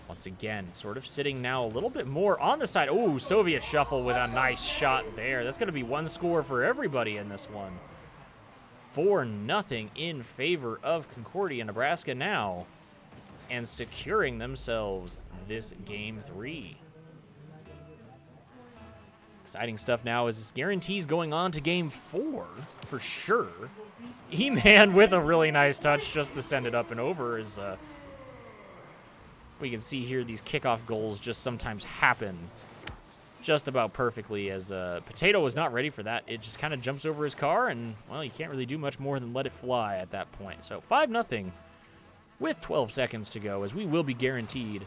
Once again, sort of sitting now a little bit more on the side. Oh, Soviet Shuffle with a nice shot there. That's going to be 1 score for everybody in this one. 4-0 in favor of Concordia, Nebraska now. And securing themselves this Game 3. Exciting stuff now as this guarantees going on to Game 4 for sure. E-Man with a really nice touch just to send it up and over. As we can see here, these kickoff goals just sometimes happen just about perfectly, as Potato was not ready for that. It just kind of jumps over his car, and, well, you can't really do much more than let it fly at that point. So 5-0 with 12 seconds to go, as we will be guaranteed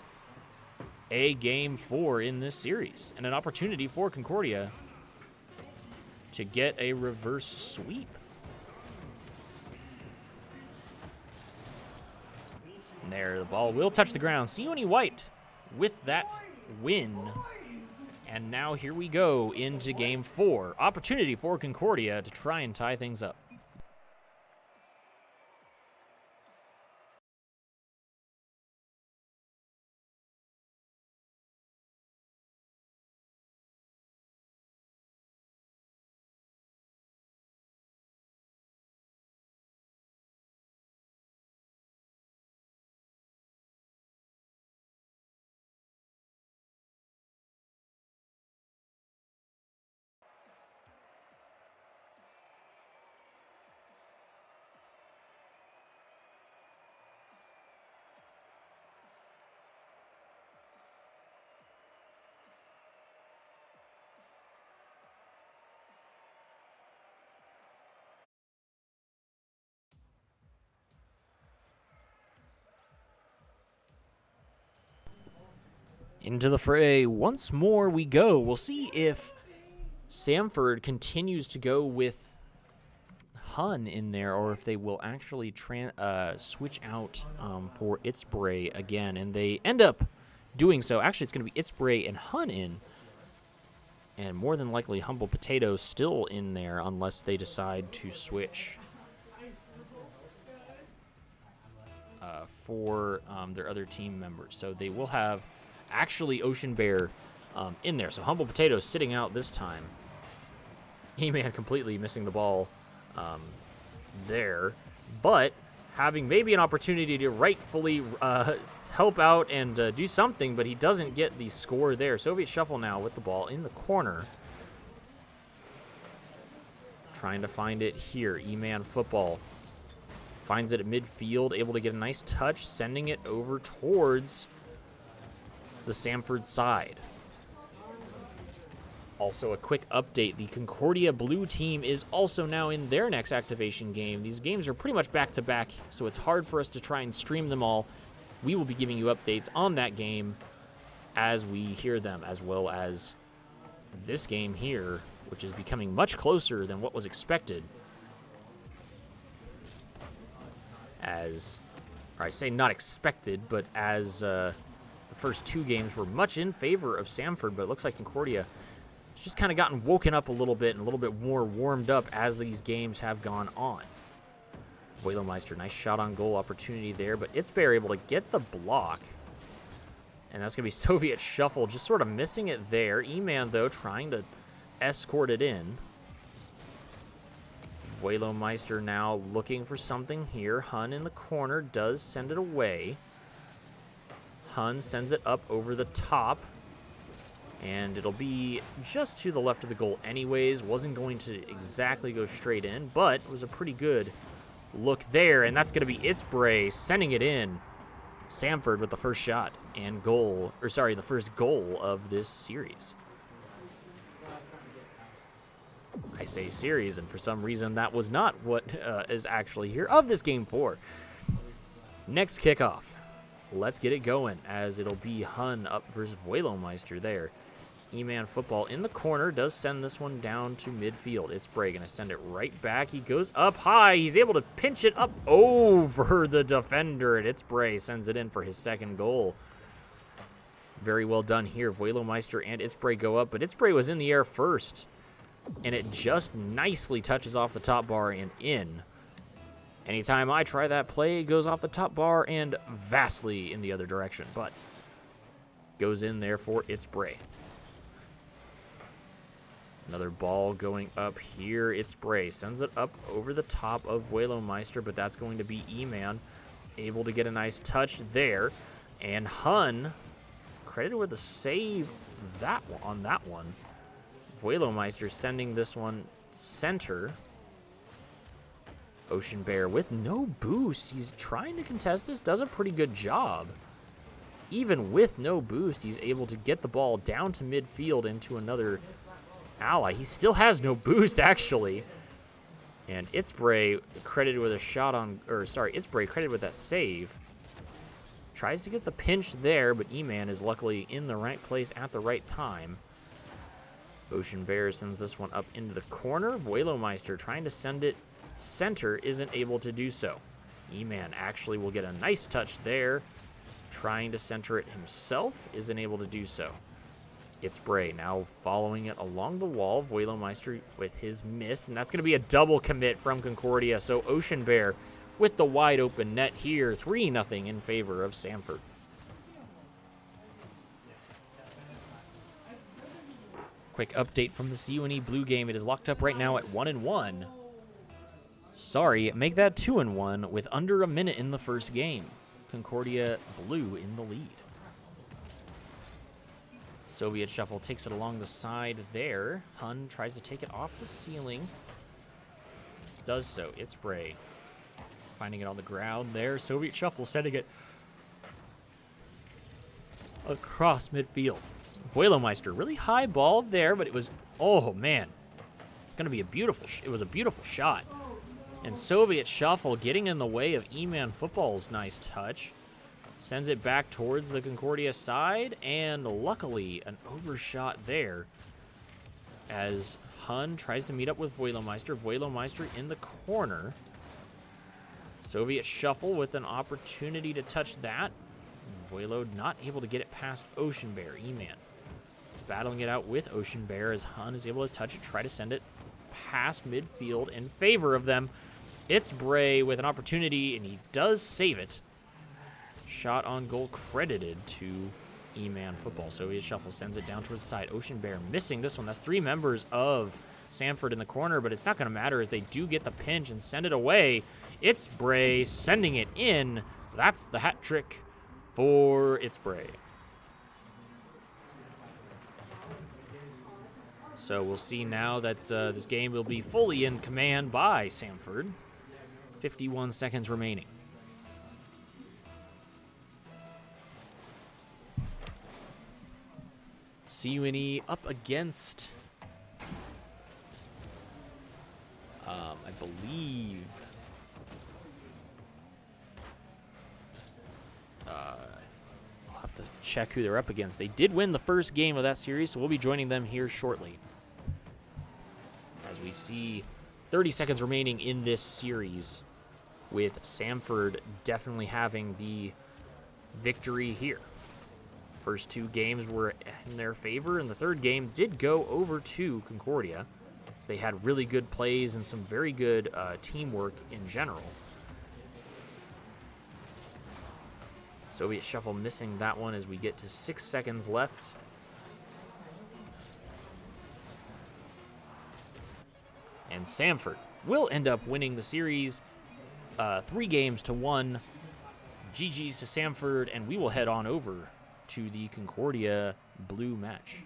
a Game 4 in this series, and an opportunity for Concordia to get a reverse sweep. And there, the ball will touch the ground. Sione White with that win. And now here we go into Game 4. Opportunity for Concordia to try and tie things up. Into the fray once more we go. We'll see if Samford continues to go with Hun in there, or if they will actually switch out for Itzbray again. And they end up doing so. Actually, it's going to be Itzbray and Hun in. And more than likely, Humble Potato still in there unless they decide to switch for their other team members. So they will have actually Ocean Bear in there. So Humble Potato sitting out this time. E-Man completely missing the ball there. But having maybe an opportunity to rightfully help out and do something, but he doesn't get the score there. Soviet Shuffle now with the ball in the corner. Trying to find it here. E-Man football. Finds it at midfield, able to get a nice touch, sending it over towards the Samford side. Also, a quick update. The Concordia Blue team is also now in their next activation game. These games are pretty much back-to-back, so it's hard for us to try and stream them all. We will be giving you updates on that game as we hear them, as well as this game here, which is becoming much closer than what was expected. I say not expected, but as the first 2 games were much in favor of Samford, but it looks like Concordia has just kind of gotten woken up a little bit and a little bit more warmed up as these games have gone on. Weilemeister, nice shot on goal opportunity there, but Itzbay able to get the block. And that's going to be Soviet Shuffle, just sort of missing it there. E-Man, though, trying to escort it in. Weilemeister now looking for something here. Hun in the corner does send it away. Hun sends it up over the top. And it'll be just to the left of the goal anyways. Wasn't going to exactly go straight in, but it was a pretty good look there. And that's going to be Itzbray sending it in Samford with the first shot and goal, or sorry, the first goal of this series. I say series, and for some reason that was not what is actually here of this game 4. Next kickoff. Let's get it going, as it'll be Hun up versus Vuelomeister there. E-Man Football in the corner does send this one down to midfield. It's Bray going to send it right back. He goes up high. He's able to pinch it up over the defender, and It's Bray sends it in for his second goal. Very well done here. Vuelomeister and It's Bray go up, but It's Bray was in the air first, and it just nicely touches off the top bar and in. Anytime I try that play, it goes off the top bar and vastly in the other direction, but goes in there for It's Bray. Another ball going up here. It's Bray sends it up over the top of Vuelomeister, but that's going to be E-Man able to get a nice touch there. And Hun credited with a save on that one. Vuelomeister sending this one center. Ocean Bear with no boost. He's trying to contest this, does a pretty good job. Even with no boost, he's able to get the ball down to midfield into another ally. He still has no boost, actually. And It's Bray credited with a shot on, It's Bray credited with that save. Tries to get the pinch there, but E-Man is luckily in the right place at the right time. Ocean Bear sends this one up into the corner. Vuelomeister trying to send it center, isn't able to do so. E-Man actually will get a nice touch there. Trying to center it himself, isn't able to do so. It's Bray now following it along the wall. Vuelomeister with his miss, and that's going to be a double commit from Concordia. So Ocean Bear with the wide open net here, 3-0 in favor of Samford. Quick update from the CUNE Blue game. It is locked up right now at 1-1. Sorry, make that 2-1 with under a minute in the first game. Concordia Blue in the lead. Soviet Shuffle takes it along the side there. Hun tries to take it off the ceiling. Does so. It's Bray finding it on the ground there. Soviet Shuffle sending it across midfield. Vuelomeister, really high ball there, but it was, oh man, gonna be a beautiful, it was a beautiful shot. And Soviet Shuffle getting in the way of E-Man Football's nice touch. Sends it back towards the Concordia side, and luckily an overshot there as Hun tries to meet up with Vuelomeister. Vuelomeister in the corner. Soviet Shuffle with an opportunity to touch that. Vuelo not able to get it past Ocean Bear. E-Man battling it out with Ocean Bear as Hun is able to touch it, try to send it past midfield in favor of them. It's Bray with an opportunity, and he does save it. Shot on goal credited to E-Man Football. Soviet Shuffle sends it down towards the side. Ocean Bear missing this one. That's 3 members of Samford in the corner, but it's not going to matter as they do get the pinch and send it away. It's Bray sending it in. That's the hat trick for It's Bray. So we'll see now that this game will be fully in command by Samford. 51 seconds remaining. CUNE up against, I believe, I'll have to check who they're up against. They did win the first game of that series, so we'll be joining them here shortly. As we see 30 seconds remaining in this series, with Samford definitely having the victory here. First 2 games were in their favor, and the third game did go over to Concordia. So they had really good plays and some very good teamwork in general. Soviet Shuffle missing that one as we get to 6 seconds left. And Samford will end up winning the series 3-1. GG's to Samford, and we will head on over to the Concordia Blue match.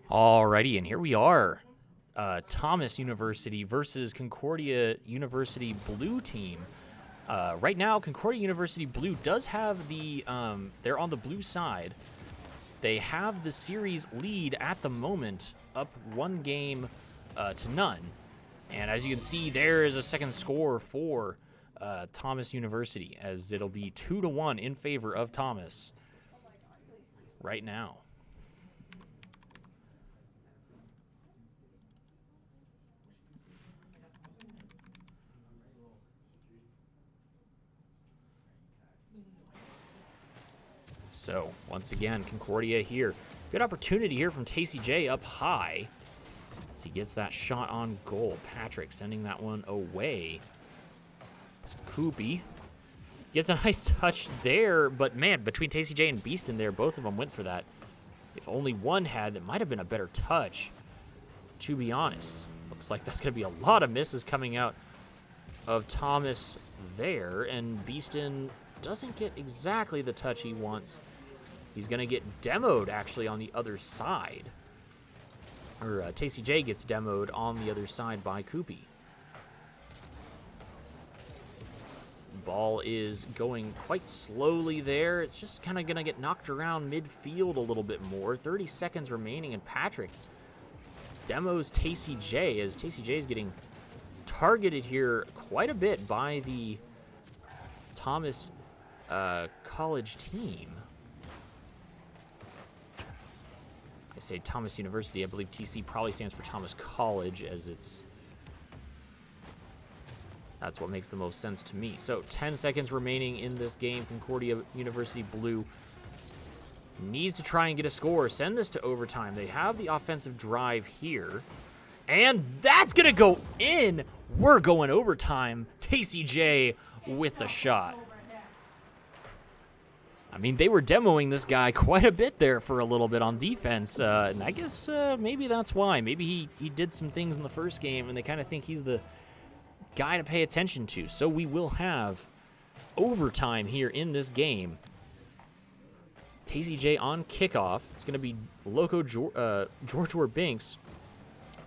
Alrighty, and here we are. Thomas University versus Concordia University blue team. Right now, Concordia University blue does have the, they're on the blue side. They have the series lead at the moment, up 1 game to none. And as you can see, there is a second score for Thomas University, as it'll be 2-1 in favor of Thomas right now. So, once again, Concordia here. Good opportunity here from TCJ up high. As he gets that shot on goal. Patrick sending that one away. It's Koopy. Gets a nice touch there, but man, between TCJ and Beeston there, both of them went for that. If only one had, that might have been a better touch, to be honest. Looks like that's going to be a lot of misses coming out of Thomas there, and Beeston doesn't get exactly the touch he wants. He's going to get demoed, actually, on the other side. Or TCJ gets demoed on the other side by Koopy. Ball is going quite slowly there. It's just kind of going to get knocked around midfield a little bit more. 30 seconds remaining, and Patrick demos TCJ, as TCJ is getting targeted here quite a bit by the Thomas College team. I say Thomas University. I believe TC probably stands for Thomas College, as that's what makes the most sense to me. So 10 seconds remaining in this game. Concordia University blue needs to try and get a score. Send this to overtime. They have the offensive drive here. And that's going to go in. We're going overtime. TCJ with the shot. I mean, they were demoing this guy quite a bit there for a little bit on defense. And I guess maybe that's why. Maybe he did some things in the first game, and they kind of think he's the guy to pay attention to. So we will have overtime here in this game. TCJ on kickoff. It's going to be Loco George Binks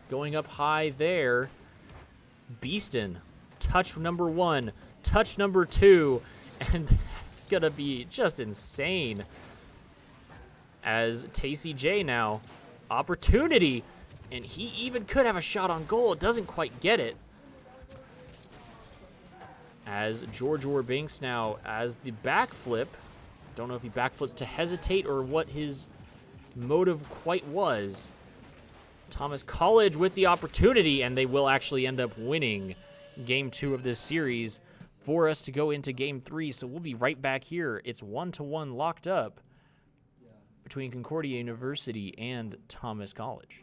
going up high there. Beeston, touch number 1, touch number 2, and that's going to be just insane. As TCJ now, opportunity, and he even could have a shot on goal. Doesn't quite get it. As George Binks now, as the backflip, don't know if he backflipped to hesitate or what his motive quite was. Thomas College with the opportunity, and they will actually end up winning game 2 of this series for us to go into game 3. So we'll be right back here. It's 1-1 locked up between Concordia University and Thomas College.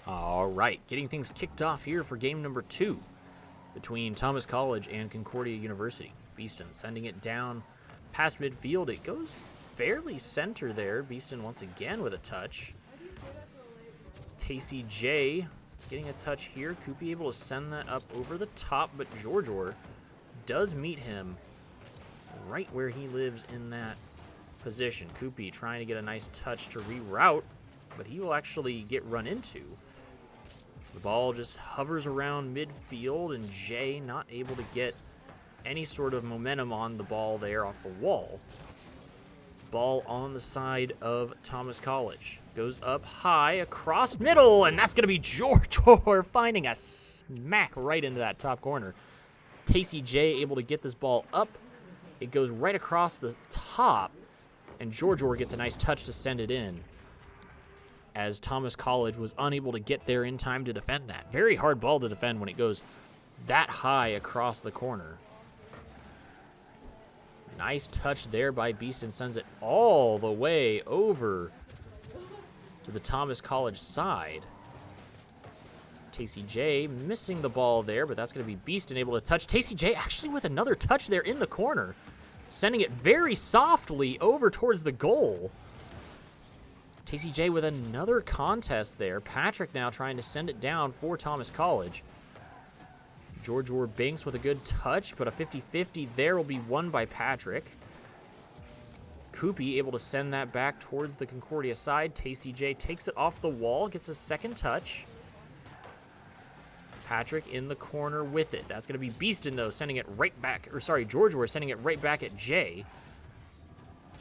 All right, getting things kicked off here for game number 2 between Thomas College and Concordia University. Beeston sending it down past midfield. It goes fairly center there. Beeston once again with a touch. TCJ getting a touch here. Koopy able to send that up over the top, but George does meet him right where he lives in that position. Koopy trying to get a nice touch to reroute, but he will actually get run into. So the ball just hovers around midfield, and Jay not able to get any sort of momentum on the ball there off the wall. Ball on the side of Thomas College. Goes up high, across middle, and that's going to be George finding a smack right into that top corner. TCJ able to get this ball up It goes right across the top, and George gets a nice touch to send it in, as Thomas College was unable to get there in time to defend that. Very hard ball to defend when it goes that high across the corner. Nice touch there by Beeston, sends it all the way over to the Thomas College side. Tacey J missing the ball there, but that's going to be Beeston able to touch. Tacey J actually with another touch there in the corner, sending it very softly over towards the goal. Tacey J with another contest there. Patrick now trying to send it down for Thomas College. George Banks with a good touch, but a 50-50 there will be won by Patrick. Koopy able to send that back towards the Concordia side. Tacey J takes it off the wall, gets a second touch. Patrick in the corner with it. That's going to be Beeston, though, sending it right back. Or, sorry, George sending it right back at Jay.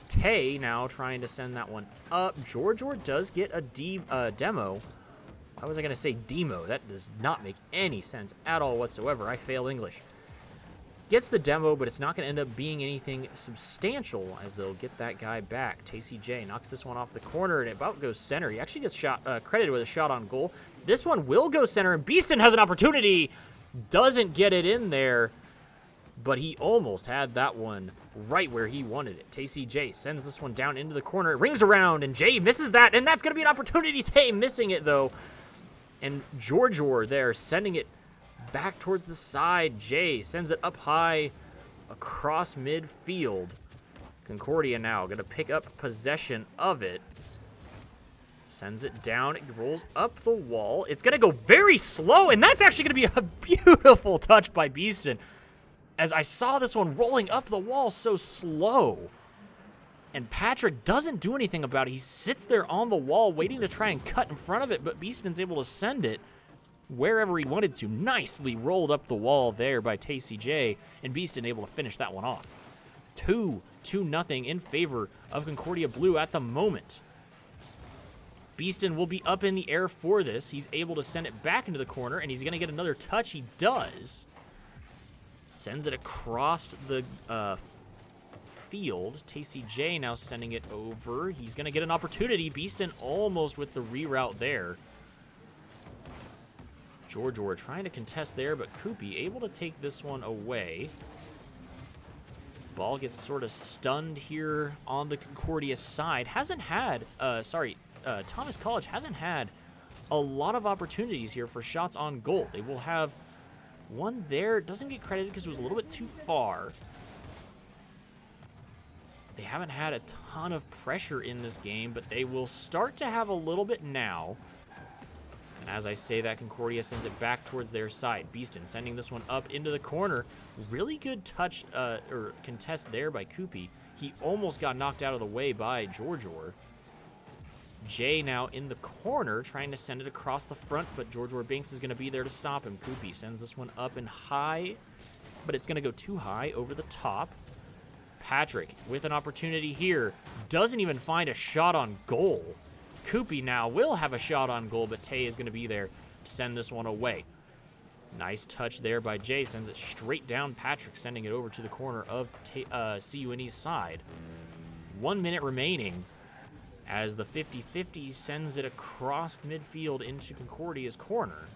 Tay now trying to send that one up. George does get a demo. Why was I going to say demo? That does not make any sense at all whatsoever. I fail English. Gets the demo, but it's not going to end up being anything substantial, as they'll get that guy back. Tacey J knocks this one off the corner, and it about goes center. He actually gets credited with a shot on goal. This one will go center, and Beeston has an opportunity. Doesn't get it in there, but he almost had that one right where he wanted it. Tacey J sends this one down into the corner. It rings around, and Jay misses that, and that's going to be an opportunity. Tay missing it, though. And George there sending it back towards the side. Jay sends it up high across midfield. Concordia now going to pick up possession of it. Sends it down. It rolls up the wall. It's going to go very slow, and that's actually going to be a beautiful touch by Beeston, as I saw this one rolling up the wall so slow. And Patrick doesn't do anything about it. He sits there on the wall waiting to try and cut in front of it, but Beeston's able to send it wherever he wanted to. Nicely rolled up the wall there by Tacey J, and Beeston able to finish that one off. 2-0 in favor of Concordia Blue at the moment. Beeston will be up in the air for this. He's able to send it back into the corner, and he's going to get another touch. He does. Sends it across the field. Tacey J now sending it over. He's going to get an opportunity. Beeston almost with the reroute there. George trying to contest there, but Koopy able to take this one away. Ball gets sort of stunned here on the Concordia side. Thomas College hasn't had a lot of opportunities here for shots on goal. They will have one there. It doesn't get credited because it was a little bit too far. They haven't had a ton of pressure in this game, but they will start to have a little bit now. And as I say that, Concordia sends it back towards their side. Beeston sending this one up into the corner. Really good touch or contest there by Koopy. He almost got knocked out of the way by George. Jay now in the corner trying to send it across the front, but George Banks is going to be there to stop him. Koopy sends this one up and high, but it's going to go too high over the top. Patrick with an opportunity here. Doesn't even find a shot on goal. Koopy now will have a shot on goal, but Tay is going to be there to send this one away. Nice touch there by Jay. Sends it straight down Patrick, sending it over to the corner of CUNE's side. 1 minute remaining as the 50-50 sends it across midfield into Concordia's corner.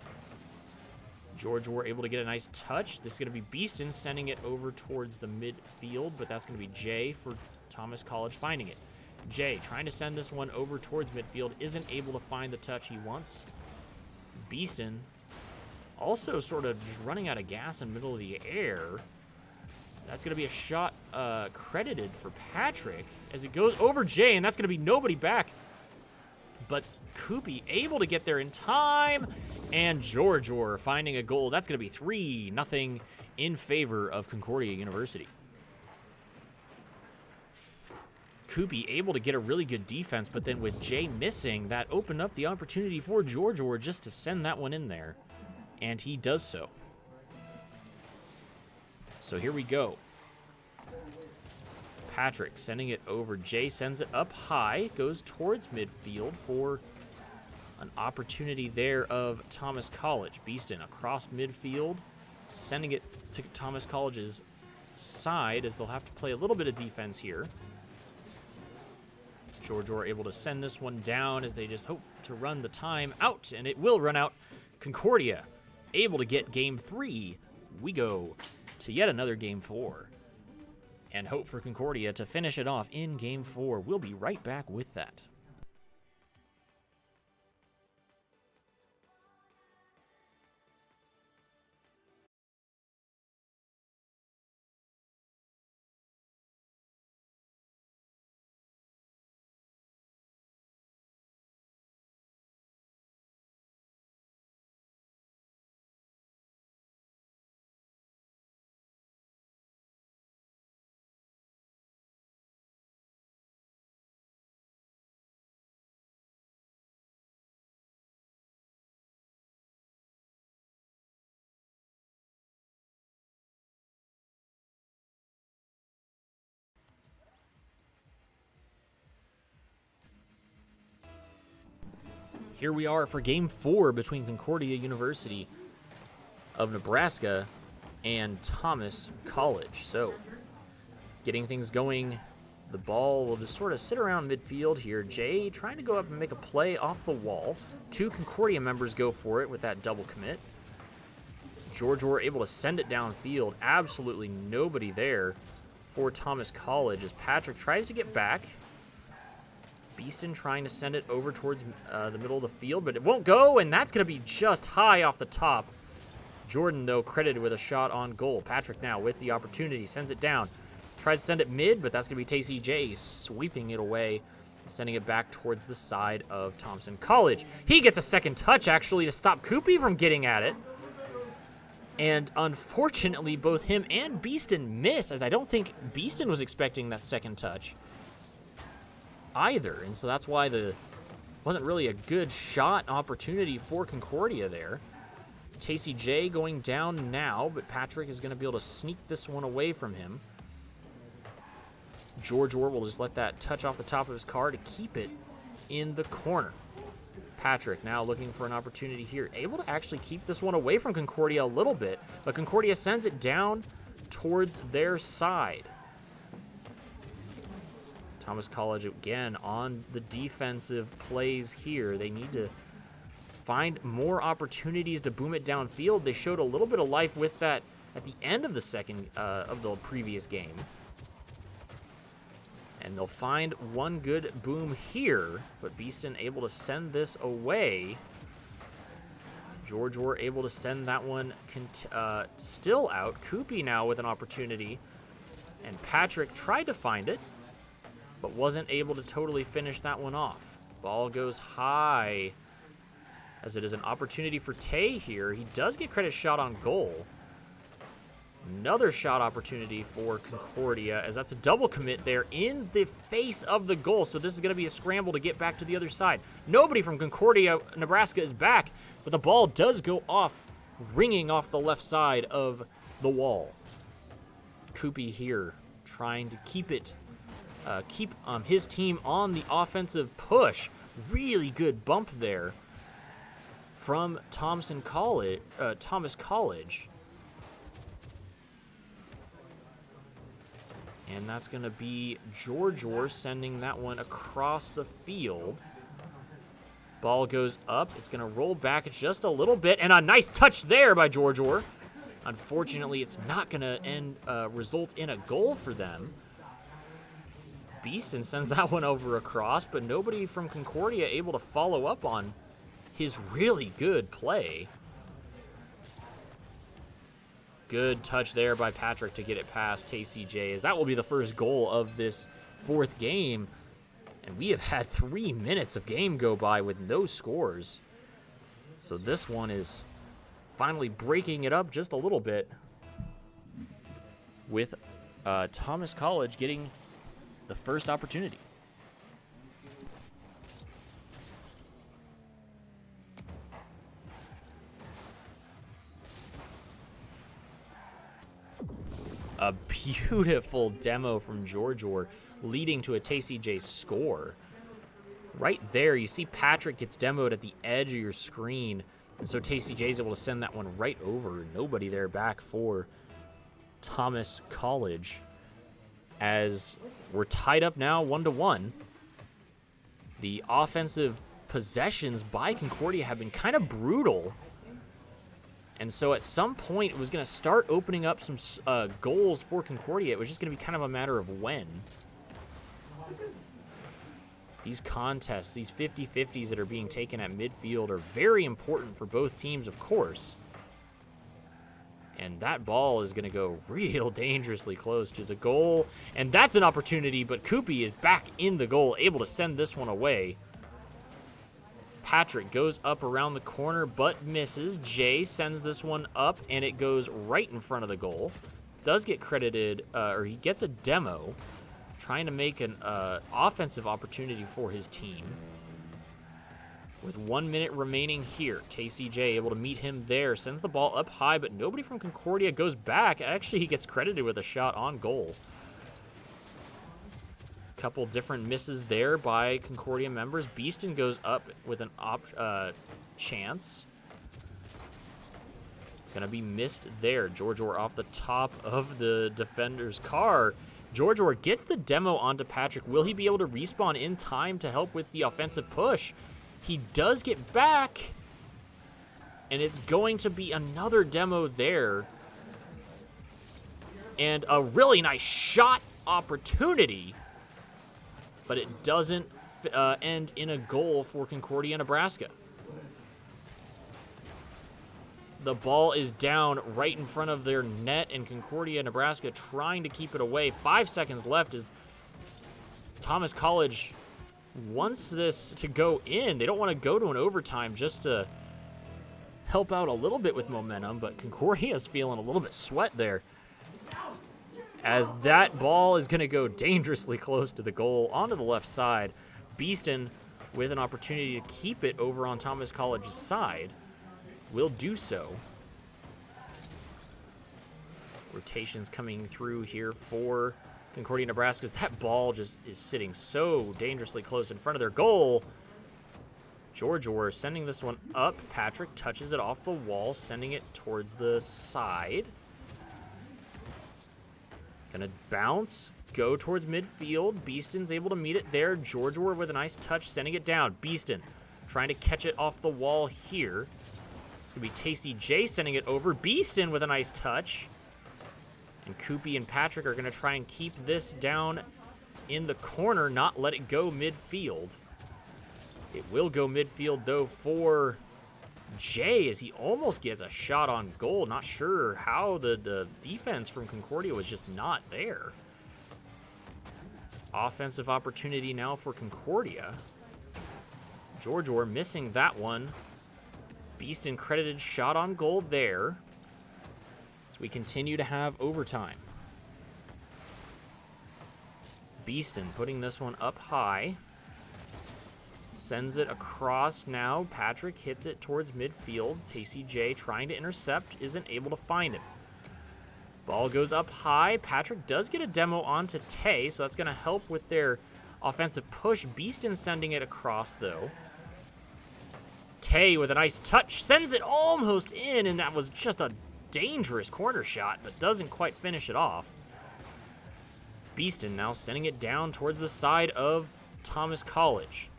George able to get a nice touch. This is going to be Beeston sending it over towards the midfield, but that's going to be Jay for Thomas College finding it. Jay trying to send this one over towards midfield, isn't able to find the touch he wants. Beeston also sort of just running out of gas in the middle of the air. That's going to be a shot credited for Patrick as it goes over Jay, and that's going to be nobody back. But Koopy able to get there in time, and George finding a goal. That's going to be 3-0 in favor of Concordia University. Koopy able to get a really good defense, but then with Jay missing, that opened up the opportunity for George just to send that one in there, and he does so. So here we go. Patrick sending it over. Jay sends it up high, goes towards midfield for an opportunity there of Thomas College. Beeston across midfield, sending it to Thomas College's side, as they'll have to play a little bit of defense here. Georgia able to send this one down as they just hope to run the time out, and it will run out. Concordia able to get game 3. We go to yet another game 4, and hope for Concordia to finish it off in game 4. We'll be right back with that. Here we are for game 4 between Concordia University of Nebraska and Thomas College. So, getting things going, the ball will just sort of sit around midfield here. Jay trying to go up and make a play off the wall. 2 Concordia members go for it with that double commit. Georgia were able to send it downfield. Absolutely nobody there for Thomas College as Patrick tries to get back. Beeston trying to send it over towards the middle of the field, but it won't go, and that's going to be just high off the top. Jordan, though, credited with a shot on goal. Patrick now with the opportunity, sends it down. Tries to send it mid, but that's going to be Tacey J sweeping it away, sending it back towards the side of Thompson College. He gets a second touch, actually, to stop Koopy from getting at it. And unfortunately, both him and Beeston miss, as I don't think Beeston was expecting that second touch either, and so that's why wasn't really a good shot opportunity for Concordia there. Tacey J going down now, but Patrick is going to be able to sneak this one away from him. George Orr will just let that touch off the top of his car to keep it in the corner. Patrick now looking for an opportunity here, able to actually keep this one away from Concordia a little bit, but Concordia sends it down towards their side. Thomas College again on the defensive plays here. They need to find more opportunities to boom it downfield. They showed a little bit of life with that at the end of the previous game. And they'll find one good boom here, but Beeston able to send this away. George were able to send that one still out. Koopy now with an opportunity, and Patrick tried to find it, but wasn't able to totally finish that one off. Ball goes high, as it is an opportunity for Tay here. He does get credit shot on goal. Another shot opportunity for Concordia, as that's a double commit there in the face of the goal. So this is going to be a scramble to get back to the other side. Nobody from Concordia, Nebraska is back, but the ball does go off, ringing off the left side of the wall. Koopy here trying to keep his team on the offensive push. Really good bump there from Thomas College. And that's going to be George sending that one across the field. Ball goes up. It's going to roll back just a little bit. And a nice touch there by George. Unfortunately, it's not going to result in a goal for them. Beeston sends that one over across, but nobody from Concordia able to follow up on his really good play. Good touch there by Patrick to get it past Tacey J, as that will be the first goal of this fourth game. And we have had 3 minutes of game go by with no scores. So this one is finally breaking it up just a little bit, with Thomas College getting the first opportunity. A beautiful demo from George leading to a Tacey J score. Right there, you see Patrick gets demoed at the edge of your screen, and so Tacey J is able to send that one right over. Nobody there back for Thomas College, as we're tied up now 1-1. The offensive possessions by Concordia have been kind of brutal. And so at some point, it was going to start opening up some goals for Concordia. It was just going to be kind of a matter of when. These contests, these 50-50s that are being taken at midfield are very important for both teams, of course. And that ball is going to go real dangerously close to the goal. And that's an opportunity, but Koopy is back in the goal, able to send this one away. Patrick goes up around the corner, but misses. Jay sends this one up, and it goes right in front of the goal. Does get credited, or he gets a demo, trying to make an offensive opportunity for his team. With 1 minute remaining here, TCJ able to meet him there, sends the ball up high, but nobody from Concordia goes back. Actually, he gets credited with a shot on goal. Couple different misses there by Concordia members. Beeston goes up with an chance. Gonna be missed there. George Orr off the top of the defender's car. George Orr gets the demo onto Patrick. Will he be able to respawn in time to help with the offensive push? He does get back, and it's going to be another demo there. And a really nice shot opportunity, but it doesn't end in a goal for Concordia, Nebraska. The ball is down right in front of their net, and Concordia, Nebraska trying to keep it away. 5 seconds left as Thomas College wants this to go in. They don't want to go to an overtime just to help out a little bit with momentum, but Concordia is feeling a little bit sweat there, as that ball is going to go dangerously close to the goal onto the left side. Beeston with an opportunity to keep it over on Thomas College's side will do so. Rotations coming through here for Concordia, Nebraska. That ball just is sitting so dangerously close in front of their goal. George Orr sending this one up. Patrick touches it off the wall, sending it towards the side. Gonna bounce, go towards midfield. Beeston's able to meet it there. George Orr with a nice touch, sending it down. Beeston trying to catch it off the wall here. It's gonna be TCJ sending it over. Beeston with a nice touch. And Koopy and Patrick are gonna try and keep this down in the corner, not let it go midfield. It will go midfield though for Jay, as he almost gets a shot on goal. Not sure how the defense from Concordia was just not there. Offensive opportunity now for Concordia. George Orr missing that one. Beeston credited shot on goal there. So we continue to have overtime. Beeston putting this one up high. Sends it across now. Patrick hits it towards midfield. TCJ trying to intercept, isn't able to find him. Ball goes up high. Patrick does get a demo onto Tay, so that's going to help with their offensive push. Beeston sending it across, though. Tay with a nice touch, sends it almost in, and that was just a dangerous corner shot, but doesn't quite finish it off. Beeston now sending it down towards the side of Thomas College.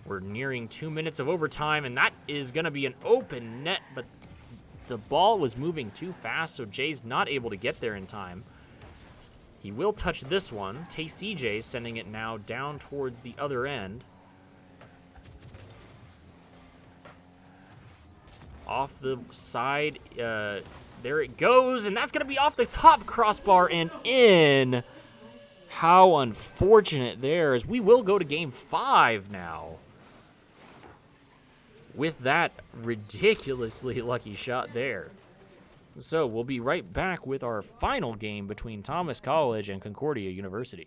We're nearing 2 minutes of overtime, and that is going to be an open net, but the ball was moving too fast, so Jay's not able to get there in time. He will touch this one. TCJ sending it now down towards the other end. Off the side, there it goes, and that's going to be off the top crossbar and in. How unfortunate there, as we will go to game 5 now. With that ridiculously lucky shot there. So we'll be right back with our final game between Thomas College and Concordia University.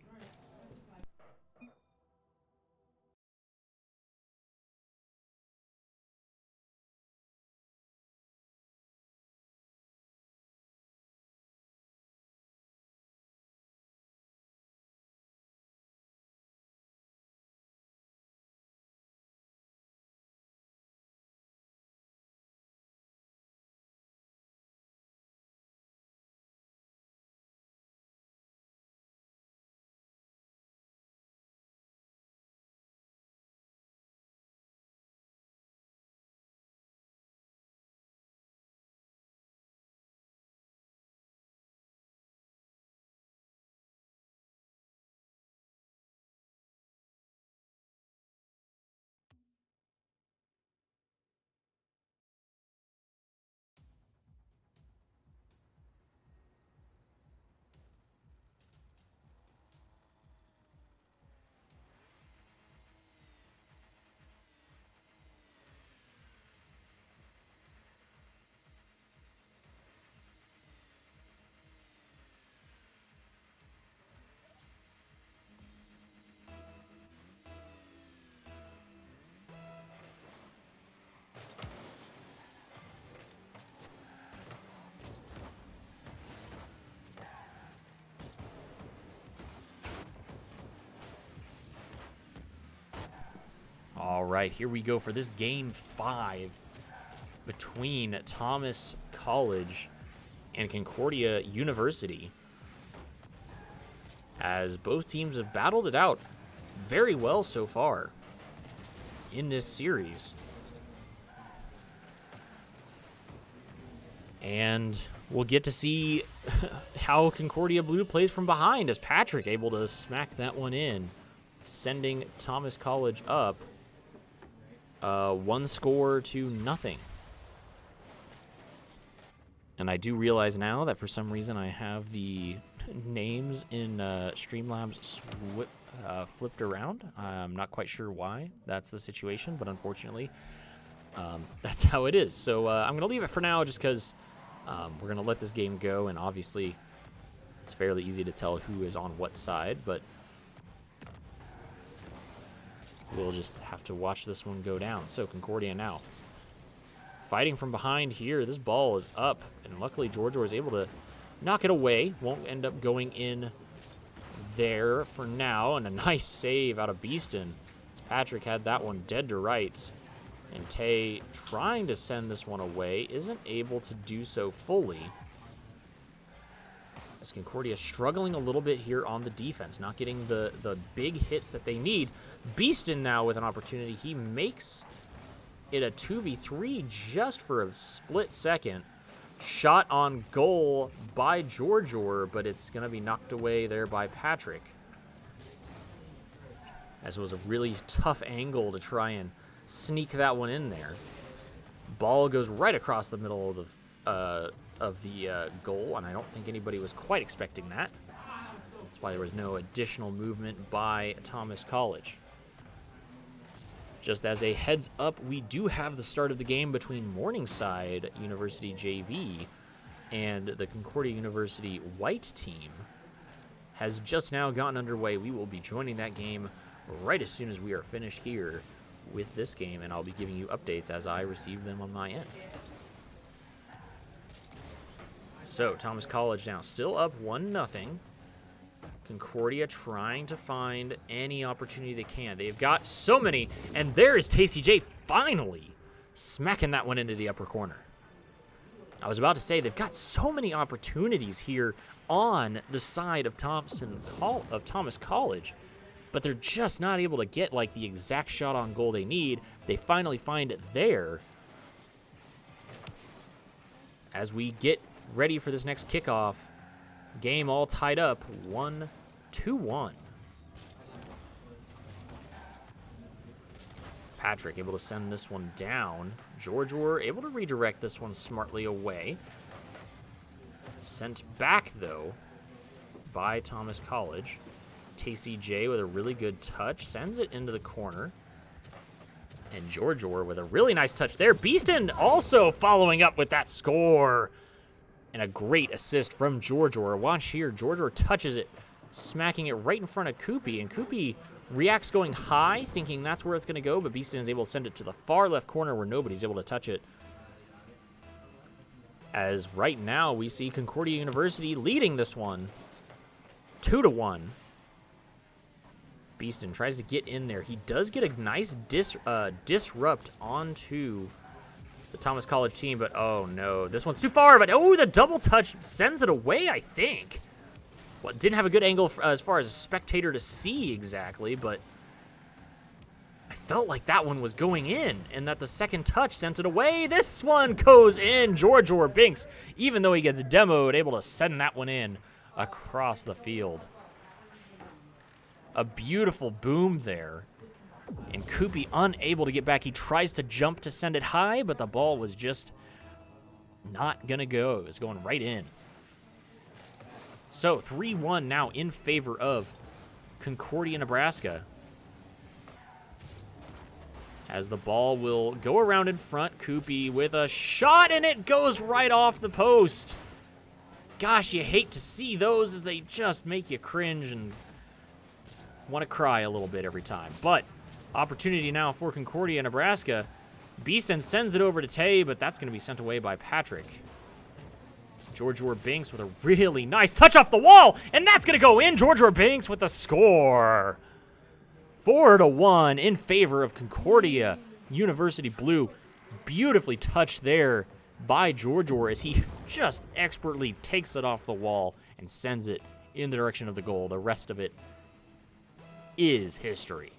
All right, here we go for this Game 5 between Thomas College and Concordia University, as both teams have battled it out very well so far in this series. And we'll get to see how Concordia Blue plays from behind, as Patrick able to smack that one in, sending Thomas College up 1-0. And I do realize now that for some reason I have the names in Streamlabs flipped around. I'm not quite sure why that's the situation, but unfortunately, that's how it is. So I'm going to leave it for now just because we're going to let this game go, and obviously it's fairly easy to tell who is on what side, but we'll just have to watch this one go down. So Concordia now fighting from behind here. This ball is up, and luckily Georgia was able to knock it away. Won't end up going in there for now, and a nice save out of Beeston. Patrick had that one dead to rights, and Tay trying to send this one away, isn't able to do so fully, as Concordia struggling a little bit here on the defense, not getting the big hits that they need. Beeston now with an opportunity. He makes it a 2v3 just for a split second. Shot on goal by Georgia, but it's going to be knocked away there by Patrick, as it was a really tough angle to try and sneak that one in there. Ball goes right across the middle of the goal, and I don't think anybody was quite expecting that. That's why there was no additional movement by Thomas College. Just as a heads up, we do have the start of the game between Morningside University JV and the Concordia University White team has just now gotten underway. We will be joining that game right as soon as we are finished here with this game, and I'll be giving you updates as I receive them on my end. So, Thomas College now still up 1-0. Concordia trying to find any opportunity they can. They've got so many, and there is TCJ finally smacking that one into the upper corner. I was about to say, they've got so many opportunities here on the side of Thomas College, but they're just not able to get like the exact shot on goal they need. They finally find it there. As we get ready for this next kickoff, game all tied up 1-1. Patrick able to send this one down. Georgia able to redirect this one smartly away. Sent back, though, by Thomas College. TCJ with a really good touch. Sends it into the corner. And Georgia with a really nice touch there. Beeston also following up with that score. And a great assist from Georgia. Watch here. Georgia touches it, smacking it right in front of Koopy. And Koopy reacts going high, thinking that's where it's going to go. But Beeston is able to send it to the far left corner where nobody's able to touch it. As right now we see Concordia University leading this one 2-1. Beeston tries to get in there. He does get a nice disrupt onto the Thomas College team, but oh no, this one's too far, but oh, the double touch sends it away, I think. Well, didn't have a good angle as far as a spectator to see exactly, but I felt like that one was going in, and that the second touch sent it away. This one goes in. Georgia Binks, even though he gets demoed, able to send that one in across the field. A beautiful boom there. And Koopy unable to get back. He tries to jump to send it high, but the ball was just not going to go. It was going right in. So 3-1 now in favor of Concordia, Nebraska. As the ball will go around in front. Koopy with a shot, and it goes right off the post. Gosh, you hate to see those, as they just make you cringe and want to cry a little bit every time. But opportunity now for Concordia, Nebraska. Beeston sends it over to Tay, but that's going to be sent away by Patrick. Georgia Binks with a really nice touch off the wall, and that's going to go in. Georgia Binks with the score. 4-1 in favor of Concordia University Blue. Beautifully touched there by Georgior as he just expertly takes it off the wall and sends it in the direction of the goal. The rest of it is history.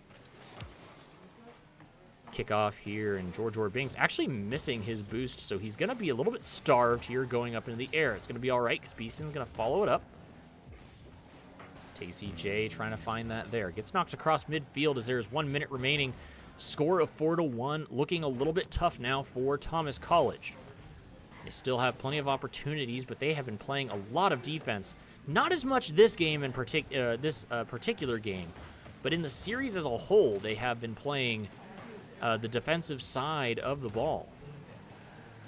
Kickoff here, and Georgior Binks actually missing his boost, so he's going to be a little bit starved here going up into the air. It's going to be all right because Beeston's going to follow it up. TCJ trying to find that there. Gets knocked across midfield as there's 1 minute remaining. Score of 4-1, looking a little bit tough now for Thomas College. They still have plenty of opportunities, but they have been playing a lot of defense. Not as much this game in particular game, but in the series as a whole, they have been playing the defensive side of the ball,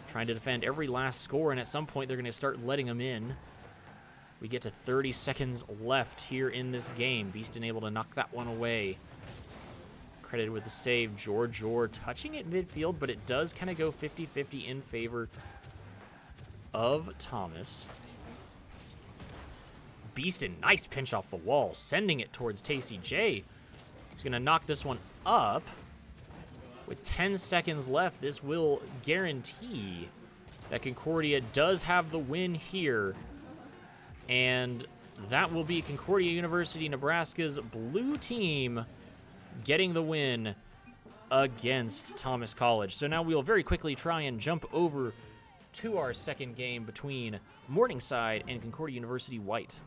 trying to defend every last score, and at some point they're going to start letting them in. We get to 30 seconds left here in this game. Beeston able to knock that one away. Credited with the save, Georgior touching it midfield, but it does kind of go 50-50 in favor of Thomas. Beeston, nice pinch off the wall, sending it towards TCJ. He's going to knock this one up. With 10 seconds left, this will guarantee that Concordia does have the win here. And that will be Concordia University, Nebraska's blue team getting the win against Thomas College. So now we'll very quickly try and jump over to our second game between Morningside and Concordia University White.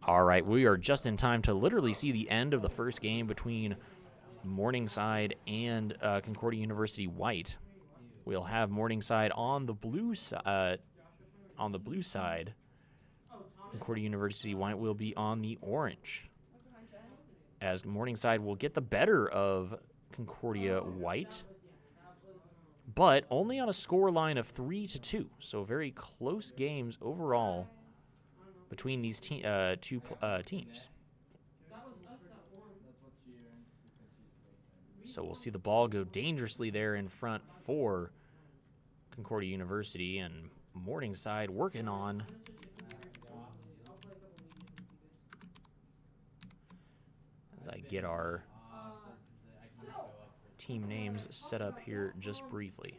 All right, we are just in time to literally see the end of the first game between Morningside and Concordia University White. We'll have Morningside on the blue side. Concordia University White will be on the orange, as Morningside will get the better of Concordia White, but only on a score line of 3-2. So very close games overall between these two teams. So we'll see the ball go dangerously there in front for Concordia University, and Morningside working on as I get our team names set up here just briefly.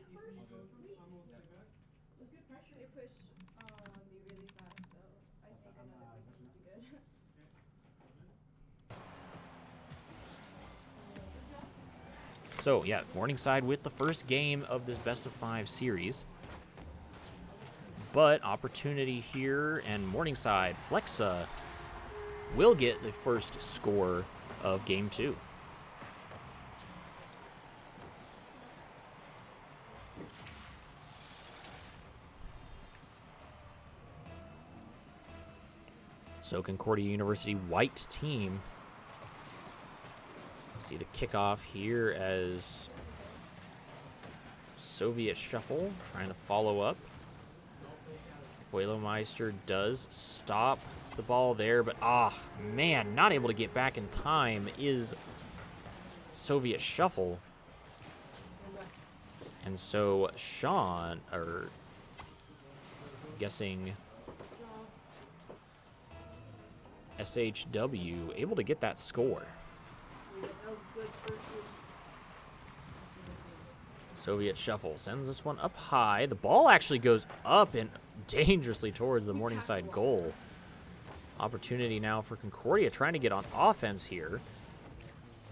So, yeah, Morningside with the first game of this best-of-5 series. But opportunity here, and Morningside, Flexa, will get the first score of Game 2. So, Concordia University White team. See the kickoff here as Soviet Shuffle trying to follow up. Voilemeister does stop the ball there, but man, not able to get back in time is Soviet Shuffle. And so Sean, or guessing SHW, able to get that score. Soviet Shuffle sends this one up high. The ball actually goes up and dangerously towards the Morningside goal. Opportunity now for Concordia trying to get on offense here.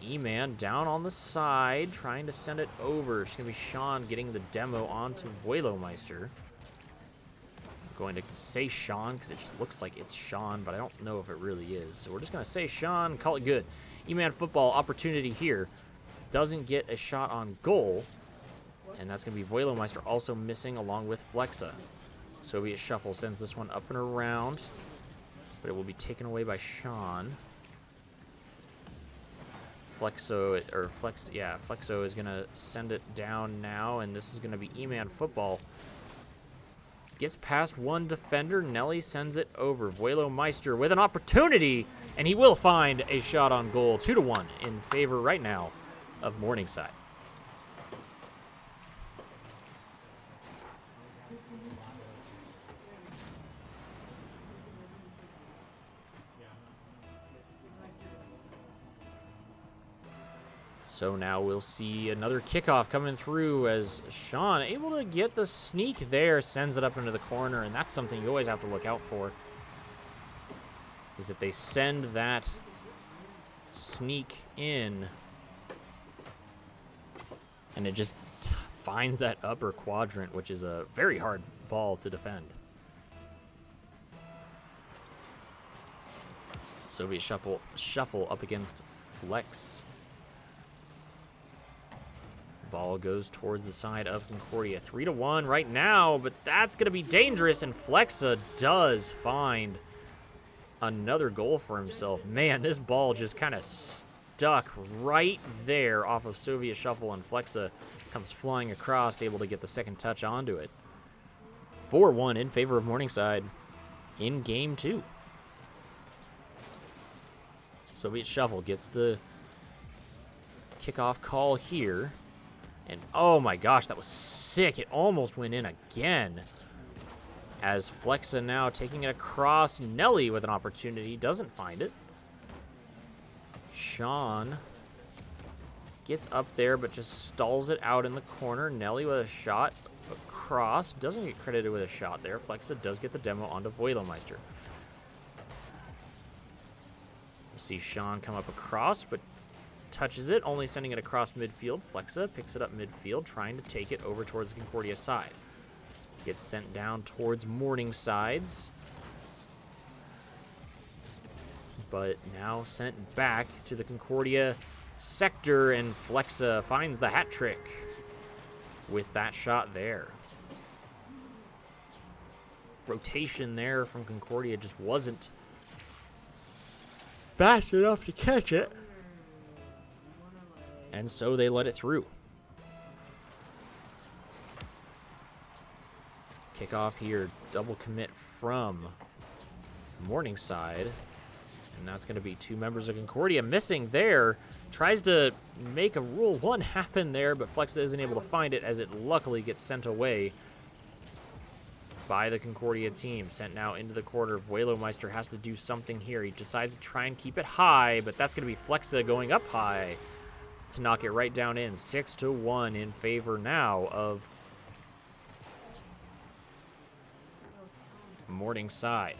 E-Man down on the side, trying to send it over. It's going to be Sean getting the demo onto Voilemeister. I'm going to say Sean because it just looks like it's Sean, but I don't know if it really is. So we're just going to say Sean, call it good. E-Man football opportunity here. Doesn't get a shot on goal. And that's going to be Voilemeister also missing along with Flexa. Soviet Shuffle sends this one up and around, but it will be taken away by Sean. Flexo is going to send it down now, and this is going to be E-Man football. Gets past one defender. Nelly sends it over. Vuelo Meister with an opportunity, and he will find a shot on goal. 2-1 in favor right now of Morningside. So now we'll see another kickoff coming through as Sean able to get the sneak there, sends it up into the corner, and that's something you always have to look out for. Is if they send that sneak in and it just finds that upper quadrant, which is a very hard ball to defend. Soviet Shuffle up against Flex. Ball goes towards the side of Concordia. 3-1 right now, but that's going to be dangerous, and Flexa does find another goal for himself. Man, this ball just kind of stuck right there off of Soviet Shuffle, and Flexa comes flying across, able to get the second touch onto it. 4-1 in favor of Morningside in Game 2. Soviet Shuffle gets the kickoff call here. And oh my gosh, that was sick. It almost went in again. As Flexa now taking it across. Nelly with an opportunity. Doesn't find it. Sean gets up there but just stalls it out in the corner. Nelly with a shot across. Doesn't get credited with a shot there. Flexa does get the demo onto Voidelmeister. We'll see Sean come up across, but touches it, only sending it across midfield. Flexa picks it up midfield, trying to take it over towards the Concordia side. Gets sent down towards Morningside's, but now sent back to the Concordia sector, and Flexa finds the hat trick with that shot there. Rotation there from Concordia just wasn't fast enough to catch it. And so they let it through. Kickoff here, double commit from Morningside. And that's going to be two members of Concordia missing there. Tries to make a Rule 1 happen there, but Flexa isn't able to find it as it luckily gets sent away by the Concordia team. Sent now into the corner. Vuelomeister has to do something here. He decides to try and keep it high, but that's going to be Flexa going up high to knock it right down in. 6-1 in favor now of Morningside.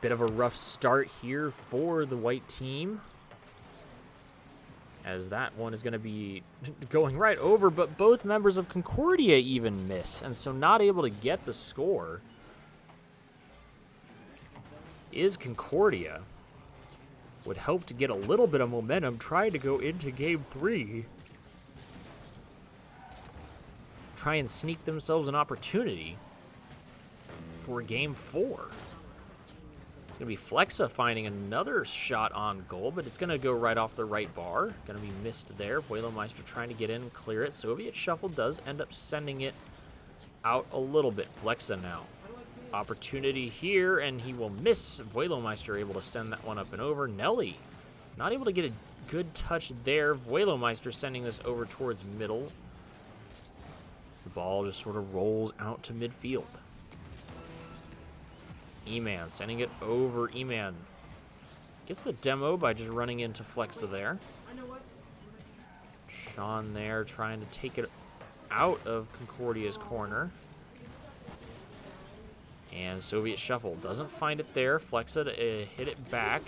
Bit of a rough start here for the white team, as that one is going to be going right over, but both members of Concordia even miss, and so not able to get the score is Concordia. Would hope to get a little bit of momentum, trying to go into Game 3. Try and sneak themselves an opportunity for Game 4. It's going to be Flexa finding another shot on goal, but it's going to go right off the right bar. Going to be missed there. Vuelomeister trying to get in and clear it. Soviet Shuffle does end up sending it out a little bit. Flexa now. Opportunity here, and he will miss. Vuelomeister able to send that one up and over. Nelly not able to get a good touch there. Vuelomeister sending this over towards middle. The ball just sort of rolls out to midfield. E-Man sending it over. E-Man gets the demo by just running into Flexa there. Sean there trying to take it out of Concordia's corner. And Soviet Shuffle doesn't find it there. Flexa to hit it back.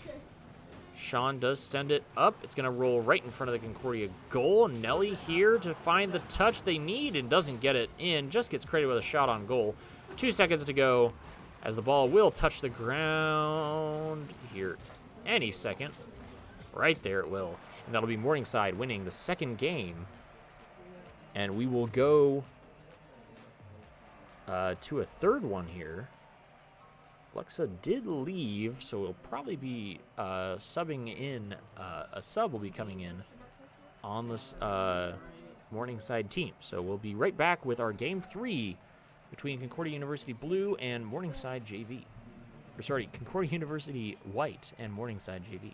Sean does send it up. It's going to roll right in front of the Concordia goal. Nelly here to find the touch they need and doesn't get it in. Just gets credited with a shot on goal. 2 seconds to go as the ball will touch the ground here any second. Right there it will. And that'll be Morningside winning the second game And we will go to a third one here. Flexa did leave, so we'll probably be subbing in. A sub will be coming in on this Morningside team. So we'll be right back with our Game 3 between Concordia University Blue and Morningside JV. Or sorry, Concordia University White and Morningside JV.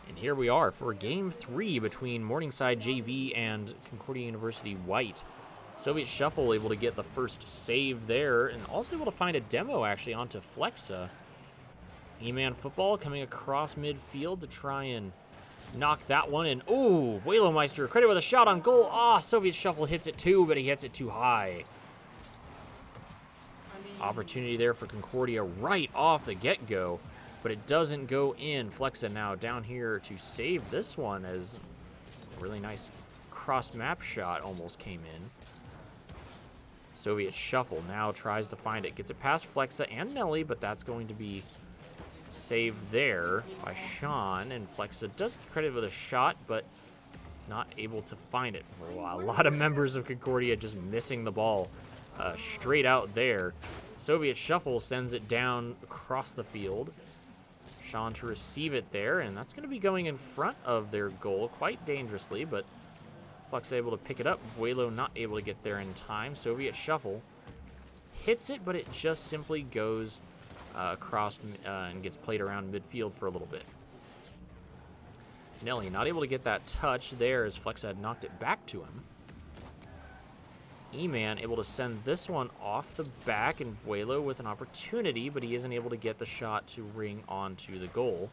And here we are for Game 3 between Morningside JV and Concordia University White. Soviet Shuffle able to get the first save there, and also able to find a demo actually onto Flexa. E-Man Football coming across midfield to try and knock that one in. Ooh, Whalomeister credit with a shot on goal. Ah, Soviet Shuffle hits it too, but he hits it too high. Opportunity there for Concordia right off the get-go, but it doesn't go in. Flexa now down here to save this one as a really nice cross-map shot almost came in. Soviet Shuffle now tries to find it. Gets it past Flexa and Nelly, but that's going to be saved there by Sean. And Flexa does get credit with a shot, but not able to find it. A lot of members of Concordia just missing the ball straight out there. Soviet Shuffle sends it down across the field. Sean to receive it there, and that's going to be going in front of their goal quite dangerously, but Flex able to pick it up. Vuelo not able to get there in time. Soviet Shuffle hits it, but it just simply goes across and gets played around midfield for a little bit. Nelly not able to get that touch there as Flex had knocked it back to him. E-Man able to send this one off the back, and Vuelo with an opportunity, but he isn't able to get the shot to ring onto the goal.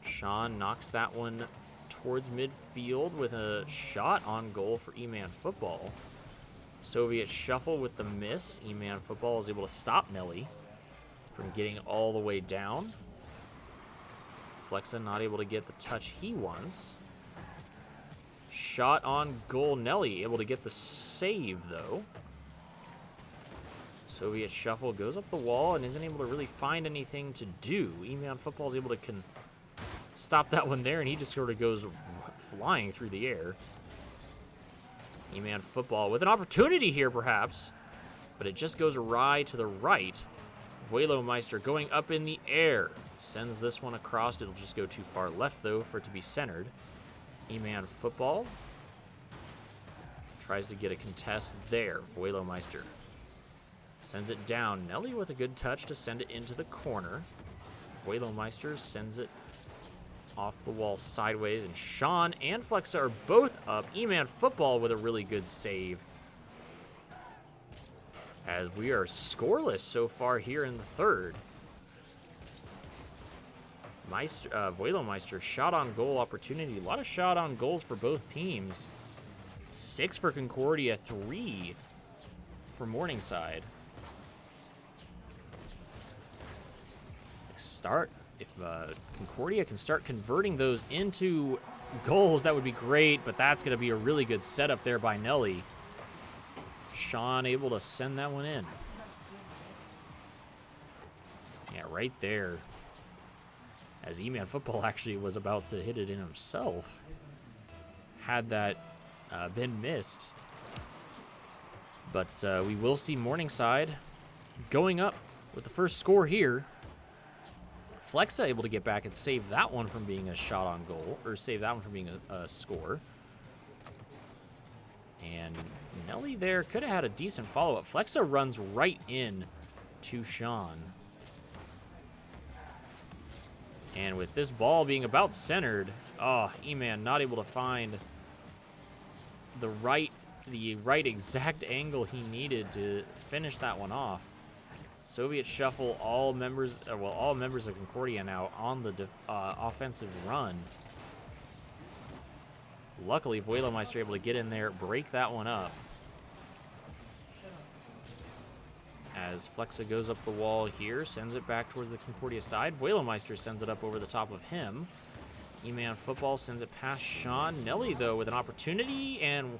Sean knocks that one towards midfield with a shot on goal for E-Man Football. Soviet Shuffle with the miss. E-Man Football is able to stop Nelly from getting all the way down. Flexa not able to get the touch he wants. Shot on goal. Nelly able to get the save, though. Soviet Shuffle goes up the wall and isn't able to really find anything to do. E-Man Football is able to stop that one there, and he just sort of goes flying through the air. E-Man Football with an opportunity here, perhaps, but it just goes awry to the right. Vuelomeister going up in the air. Sends this one across. It'll just go too far left, though, for it to be centered. E-Man Football tries to get a contest there. Vuelomeister sends it down. Nelly with a good touch to send it into the corner. Vuelomeister sends it off the wall sideways, and Sean and Flexa are both up. E-Man Football with a really good save. As we are scoreless so far here in the third. Vuelomeister shot on goal opportunity. A lot of shot on goals for both teams. 6 for Concordia, 3 for Morningside. If Concordia can start converting those into goals, that would be great, but that's going to be a really good setup there by Nelly. Sean able to send that one in. Yeah, right there. As E-Man Football actually was about to hit it in himself. Had that been missed. But we will see Morningside going up with the first score here. Flexa able to get back and save that one from being a shot on goal, or save that one from being a score. And Nelly there could have had a decent follow-up. Flexa runs right in to Sean. And with this ball being about centered, E-Man not able to find the right exact angle he needed to finish that one off. Soviet Shuffle, all members of Concordia now on the offensive run. Luckily, Vuelomeister able to get in there, break that one up. as Flexa goes up the wall here, sends it back towards the Concordia side. Vuelomeister sends it up over the top of him. E-Man Football sends it past Sean. Nelly, though, with an opportunity and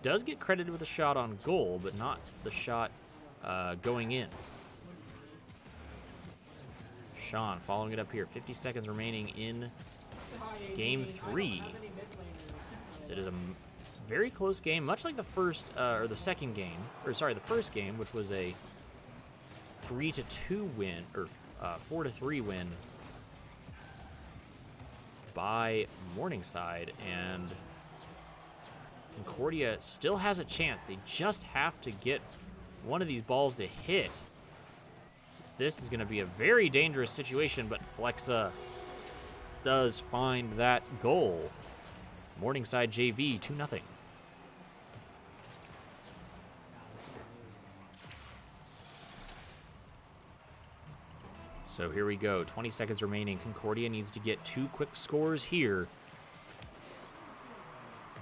does get credited with a shot on goal, but not the shot going in. Sean following it up here. 50 seconds remaining in game 3. So it is a very close game, much like the first the first game, which was a 3-2 win or 4-3 win by Morningside, and Concordia still has a chance. They just have to get one of these balls to hit. This is going to be a very dangerous situation, but Flexa does find that goal. Morningside JV 2-0. So here we go. 20 seconds remaining. Concordia needs to get 2 quick scores here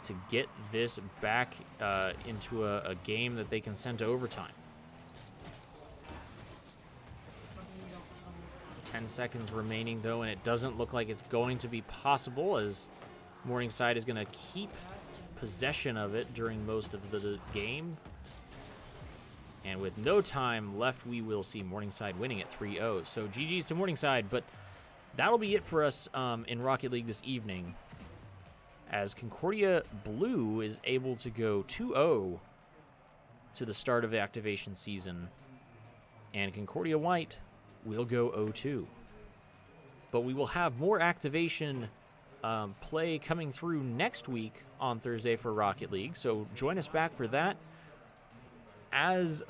to get this back into a game that they can send to overtime. 10 seconds remaining, though, and it doesn't look like it's going to be possible, as Morningside is going to keep possession of it during most of the game. And with no time left, we will see Morningside winning at 3-0. So GG's to Morningside, but that'll be it for us in Rocket League this evening, as Concordia Blue is able to go 2-0 to the start of the activation season, and Concordia White will go 0-2. But we will have more activation play coming through next week on Thursday for Rocket League, so join us back for that. As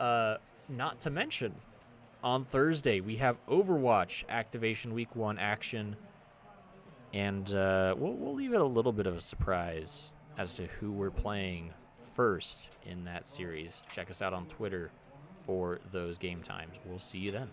not to mention, on Thursday we have Overwatch Activation Week 1 action, and we'll leave it a little bit of a surprise as to who we're playing first in that series. Check us out on Twitter for those game times. We'll see you then.